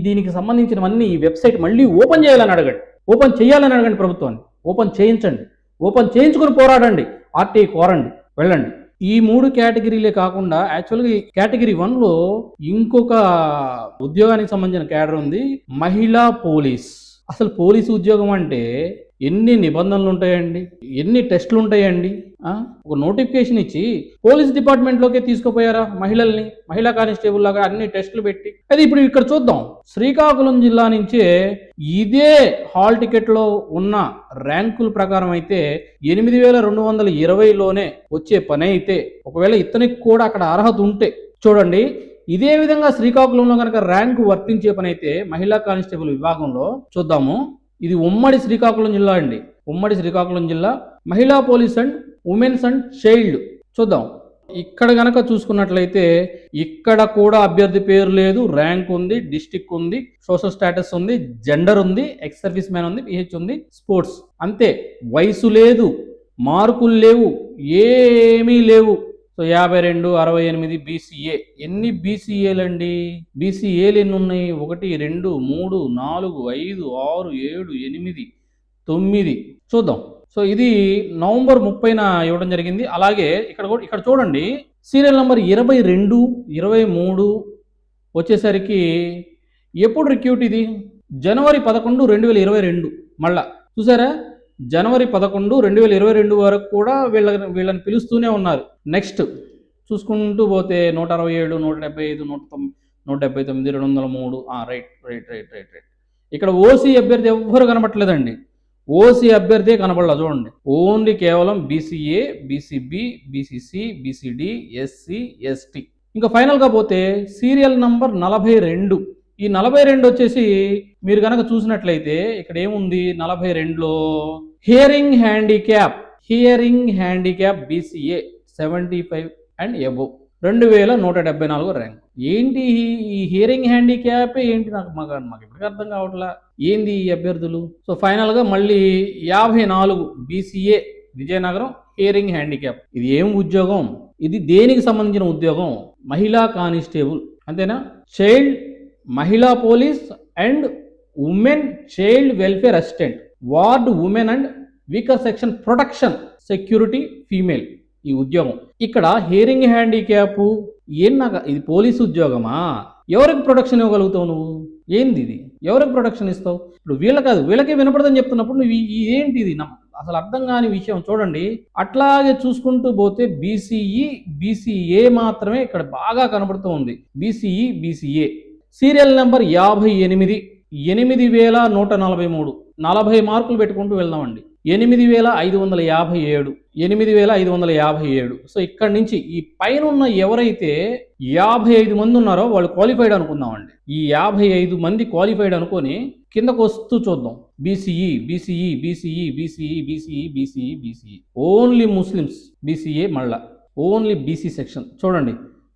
Speaker 3: దీనికి సంబంధించినవన్నీ ఈ వెబ్సైట్ మళ్ళీ ఓపెన్ చేయాలని అడగండి, ఓపెన్ చేయాలని అడగండి ప్రభుత్వాన్ని. ఓపెన్ చేయించండి, ఓపెన్ చేయించుకొని పోరాడండి, ఆర్టీఐ కోరండి, వెళ్ళండి. ఈ 3 కేటగిరీలే కాకుండా యాక్చువల్గా ఈ కేటగిరీ 1లో ఇంకొక ఉద్యోగానికి సంబంధించిన క్యాడర్ ఉంది, మహిళా పోలీస్. అసలు పోలీసు ఉద్యోగం అంటే ఎన్ని నిబంధనలు ఉంటాయండి, ఎన్ని టెస్టులు ఉంటాయండి. ఒక నోటిఫికేషన్ ఇచ్చి పోలీస్ డిపార్ట్మెంట్లోకే తీసుకుపోయారా మహిళల్ని, మహిళా కానిస్టేబుల్ లాగా అన్ని టెస్టులు పెట్టి. అది ఇప్పుడు ఇక్కడ చూద్దాం. శ్రీకాకుళం జిల్లా నుంచే ఇదే హాల్ టికెట్లో ఉన్న ర్యాంకుల ప్రకారం అయితే 8,220లోనే వచ్చే పని అయితే, ఒకవేళ ఇతనికి కూడా అక్కడ అర్హత ఉంటే చూడండి, ఇదే విధంగా శ్రీకాకుళంలో కనుక ర్యాంకు వర్తించే పని అయితే మహిళా కానిస్టేబుల్ విభాగంలో చూద్దాము. ఇది ఉమ్మడి శ్రీకాకుళం జిల్లా అండి, ఉమ్మడి శ్రీకాకుళం జిల్లా మహిళా police and women's and child చూద్దాం. ఇక్కడ గనక చూసుకున్నట్లయితే ఇక్కడ కూడా అభ్యర్థి పేరు లేదు, ర్యాంక్ ఉంది, డిస్టిక్ ఉంది, సోషల్ స్టేటస్ ఉంది, జెండర్ ఉంది, ఎక్స్ సర్వీస్ మ్యాన్ ఉంది, పిహెచ్ ఉంది, స్పోర్ట్స్ అంతే. వయసు లేదు, మార్కులు లేవు, ఏమీ లేవు. So 52, 68 BCA. ఎన్ని బీసీఏలండి? బీసీఏలు ఎన్ని ఉన్నాయి? 1, 2, 3, 4, 5, 6, 7, 8, 9 చూద్దాం. సో ఇది నవంబర్ 30న ఇవ్వడం జరిగింది. అలాగే ఇక్కడ చూడండి, సీరియల్ నెంబర్ 22, 23 వచ్చేసరికి ఎప్పుడు రిక్రూట్ ఇది? జనవరి 11, 2022. మళ్ళా చూసారా, జనవరి 11, 2022 వరకు కూడా వీళ్ళని పిలుస్తూనే ఉన్నారు. నెక్స్ట్ చూసుకుంటూ పోతే 167, 175, 179, 203. రైట్. ఇక్కడ ఓసీ అభ్యర్థి ఎవ్వరు కనబట్టలేదండి. ఓసీ అభ్యర్థే కనబడలా చూడండి. ఓన్లీ కేవలం BCA, BCB, BCC, BCD, SC, ST. ఇంకా ఫైనల్గా పోతే సీరియల్ నంబర్ 42. ఈ 42 వచ్చేసి మీరు కనుక చూసినట్లయితే ఇక్కడ ఏముంది? 42లో hearing handicap BCA 75 and above 2174 rank. ఏంటి ఈ హియరింగ్ హ్యాండిక్యాప్ ఏంటి? మాకు ఇప్పటికీ అర్థం కావట్లా ఏంది ఈ అభ్యర్థులు. సో ఫైనల్గా మళ్ళీ 54 బీసీఏ విజయనగరం హియరింగ్ హ్యాండిక్యాప్. ఇది ఏం ఉద్యోగం? ఇది దేనికి సంబంధించిన ఉద్యోగం? మహిళా కానిస్టేబుల్ అంతేనా? చైల్డ్ మహిళా police and women child welfare assistant, ward women and weaker section protection security female ఈ ఉద్యోగం. ఇక్కడ హియరింగ్ హ్యాండిక్యాప్ ఇది పోలీసు ఉద్యోగమా? ఎవరికి ప్రొటెక్షన్ ఇవ్వగలుగుతావు నువ్వు? ఏంది ఇది? ఎవరికి ప్రొటెక్షన్ ఇస్తావు? ఇప్పుడు వీళ్ళకే వినపడదని చెప్తున్నప్పుడు నువ్వు ఏంటి ఇది? అసలు అర్థం కాని విషయం. చూడండి, అట్లాగే చూసుకుంటూ పోతే బీసీఏ మాత్రమే ఇక్కడ బాగా కనబడుతూ ఉంది. BCA serial number 58, 8143. 40 మార్కులు పెట్టుకుంటూ వెళ్దామండి. 8557. సో ఇక్కడ నుంచి ఈ పైన ఉన్న ఎవరైతే 55 మంది ఉన్నారో వాళ్ళు క్వాలిఫైడ్ అనుకుందామండి. ఈ 55 మంది క్వాలిఫైడ్ అనుకొని కిందకు వస్తూ చూద్దాం. BCE only Muslims BCA. మళ్ళా ఓన్లీ బీసీ సెక్షన్ చూడండి.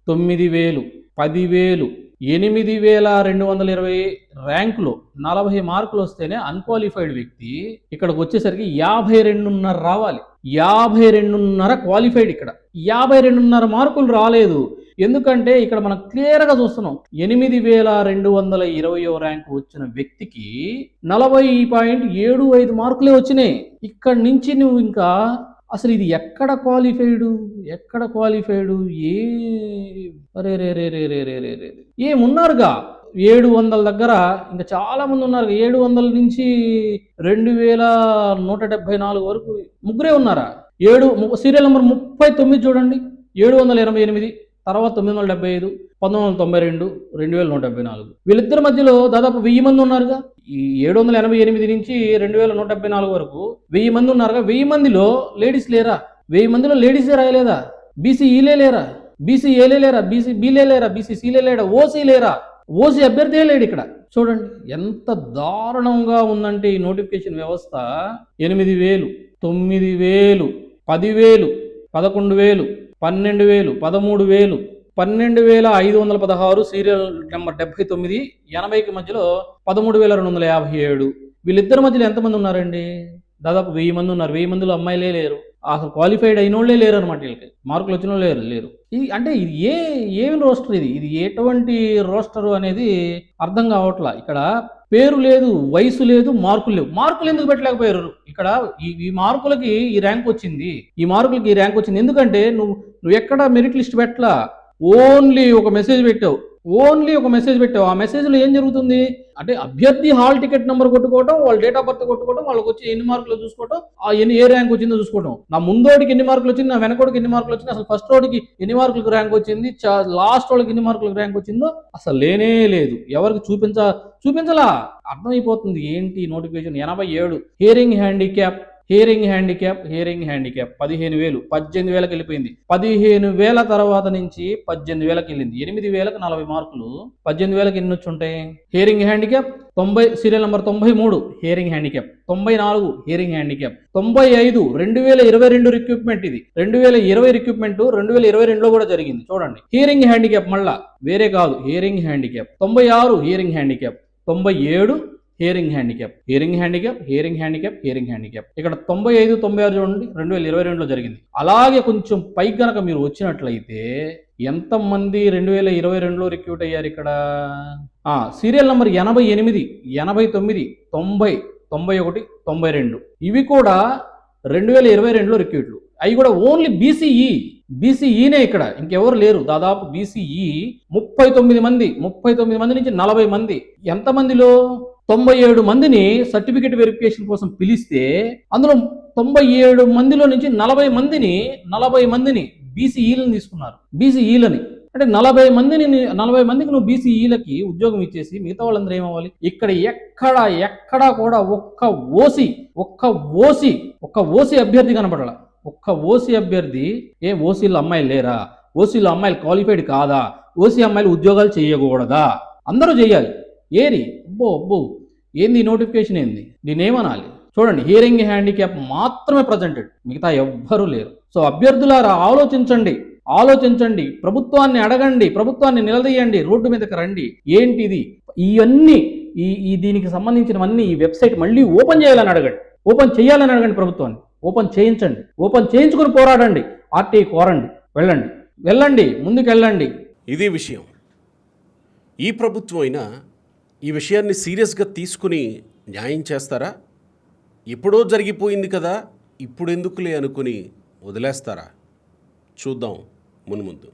Speaker 3: 90,000, 10,000, 8,220 ర్యాంకులో 40 మార్కులు వస్తేనే అన్క్వాలిఫైడ్ వ్యక్తి ఇక్కడికి వచ్చేసరికి 52.5 రావాలి. 52.5 క్వాలిఫైడ్. ఇక్కడ 52.5 మార్కులు రాలేదు. ఎందుకంటే ఇక్కడ మనం క్లియర్గా చూస్తున్నాం, 8,220 ర్యాంకు వచ్చిన వ్యక్తికి 40.75 మార్కులే వచ్చినాయి. ఇక్కడ నుంచి నువ్వు ఇంకా అసలు ఇది ఎక్కడ క్వాలిఫైడు? ఏమున్నారుగా 700 దగ్గర ఇంకా చాలా మంది ఉన్నారు. 700 నుంచి 2,174 వరకు ముగ్గురే ఉన్నారా? సీరియల్ నెంబర్ 39 చూడండి. 788, తర్వాత 975, 1992, 2,174. వీళ్ళిద్దరి మధ్యలో దాదాపు 1000 మంది ఉన్నారుగా. ఈ 788 నుంచి 2,174 వరకు 1000 మంది ఉన్నారుగా. 1000 మందిలో లేడీస్ లేరా? 1000 మందిలో లేడీసే రాయలేదా? బీసీఈలే లేరా? బీసీఏలే లేరా? బీసీబీలే లేరా? బీసీసీలే లేరా? ఓసీ లేరా? ఓసీ అభ్యర్థే లేడు ఇక్కడ. చూడండి ఎంత దారుణంగా ఉందంటే ఈ నోటిఫికేషన్ వ్యవస్థ. 8,000, 9,000, 10,000, 11,000, 12,000, 13,000, 12,516 సీరియల్ నెంబర్ 79, 80కి మధ్యలో 13,257. వీళ్ళిద్దరి మధ్యలో ఎంతమంది ఉన్నారండి? దాదాపు 1000 మంది ఉన్నారు. 1000 మందిలో అమ్మాయిలే లేరు. అసలు క్వాలిఫైడ్ అయిన వాళ్ళే లేరు అనమాట. వీళ్ళకి మార్కులు వచ్చిన వాళ్ళు లేరు. ఇది అంటే ఇది ఏమి రోస్టర్? ఇది ఎటువంటి రోస్టరు అనేది అర్థం కావట్లా. ఇక్కడ పేరు లేదు, వయసు లేదు, మార్కులు లేవు. మార్కులు ఎందుకు పెట్టలేకపోయారు? ఇక్కడ ఈ మార్కులకి ఈ ర్యాంక్ వచ్చింది. ఎందుకంటే నువ్వు ఎక్కడ మెరిట్ లిస్ట్ పెట్టలా. ఓన్లీ ఒక మెసేజ్ పెట్టావు, ఓన్లీ ఒక మెసేజ్ పెట్టావు. ఆ మెసేజ్లో ఏం జరుగుతుంది అంటే అభ్యర్థి హాల్ టికెట్ నెంబర్ కొట్టుకోవడం, వాళ్ళ డేట్ ఆఫ్ బర్త్ కొట్టుకోవడం, వాళ్ళకి వచ్చి ఎన్ని మార్కులు చూసుకోవడం, ఏ ర్యాంక్ వచ్చిందో చూసుకోవడం. నా ముందోడికి ఎన్ని మార్కులు వచ్చింది, నా వెనకోడికి ఎన్ని మార్కులు వచ్చింది, అసలు ఫస్ట్ రోడ్కి ఎన్ని మార్కులకు ర్యాంక్ వచ్చింది, లాస్ట్ వాళ్ళకి ఎన్ని మార్కులకు ర్యాంక్ వచ్చిందో అసలు లేనే లేదు. ఎవరికి చూపించలా. అర్థమైపోతుంది ఏంటి నోటిఫికేషన్. 87 హియరింగ్ హ్యాండిక్యాప్ 15,000 18,000కి వెళ్ళిపోయింది. 15,000 తర్వాత నుంచి 18,000కి వెళ్ళింది. 8,000కి 40 మార్కులు. 18,000కి ఎన్ని వచ్చి ఉంటాయి? Hearing handicap 90, serial number 93 hearing handicap, 94 hearing handicap, 95 2022 recruitment. ఇది 2020 రిక్రూట్మెంట్ 2022లో కూడా జరిగింది. చూడండి హియరింగ్ హ్యాండిక్యాప్, మళ్ళా వేరే కాదు hearing handicap. 96 hearing handicap, 97 hearing handicap. ఇక్కడ 95, 96 చూడండి 2022లో జరిగింది. అలాగే కొంచెం పైకి గనక మీరు వచ్చినట్లయితే ఎంతమంది 2022లో రిక్రూట్ అయ్యారు ఇక్కడ? సీరియల్ నెంబర్ 88, 89, 90, 91, 92 ఇవి కూడా 2022లో రిక్రూట్లు. అవి కూడా ఓన్లీ బీసీఈనే ఇక్కడ, ఇంకెవరు లేరు. దాదాపు బీసీఈ 39 మంది నుంచి 40 మంది. ఎంతమందిలో 97 మందిని సర్టిఫికెట్ వెరిఫికేషన్ కోసం పిలిస్తే అందులో 97 మందిలో నుంచి 40 మందిని బీసీఈలను తీసుకున్నారు. బీసీఈలని అంటే 40 మందికి నువ్వు బీసీఈలకి ఉద్యోగం ఇచ్చేసి మిగతా వాళ్ళందరూ ఏమవ్వాలి? ఇక్కడ ఎక్కడా కూడా ఒక్క ఓసీ అభ్యర్థి కనపడాల. ఒక్క ఓసీ అభ్యర్థి. ఓసీలో అమ్మాయిలు లేరా? ఓసీలో అమ్మాయిలు క్వాలిఫైడ్ కాదా? ఓసీ అమ్మాయిలు ఉద్యోగాలు చేయకూడదా? అందరూ చేయాలి. అబ్బో ఏంది నోటిఫికేషన్ ఏంది? నేనేమనాలి? చూడండి హియరింగ్ హ్యాండిక్యాప్ మాత్రమే ప్రజెంటెడ్, మిగతా ఎవ్వరూ లేరు. సో అభ్యర్థులారా ఆలోచించండి, ప్రభుత్వాన్ని అడగండి, ప్రభుత్వాన్ని నిలదీయండి, రోడ్డు మీదకి రండి. ఏంటిది ఇవన్నీ దీనికి సంబంధించినవన్నీ ఈ వెబ్సైట్ మళ్ళీ ఓపెన్ చేయాలని అడగండి ప్రభుత్వాన్ని. ఓపెన్ చేయించుకుని పోరాడండి. ఆర్టీ కోరండి. వెళ్ళండి ముందుకెళ్ళండి.
Speaker 2: ఇదే విషయం. ఈ ప్రభుత్వం అయినా ఈ విషయాన్ని సీరియస్గా తీసుకుని న్యాయం చేస్తారా? ఎప్పుడో జరిగిపోయింది కదా, ఇప్పుడు ఎందుకులే అనుకుని వదిలేస్తారా? చూద్దాం మున్ముందు.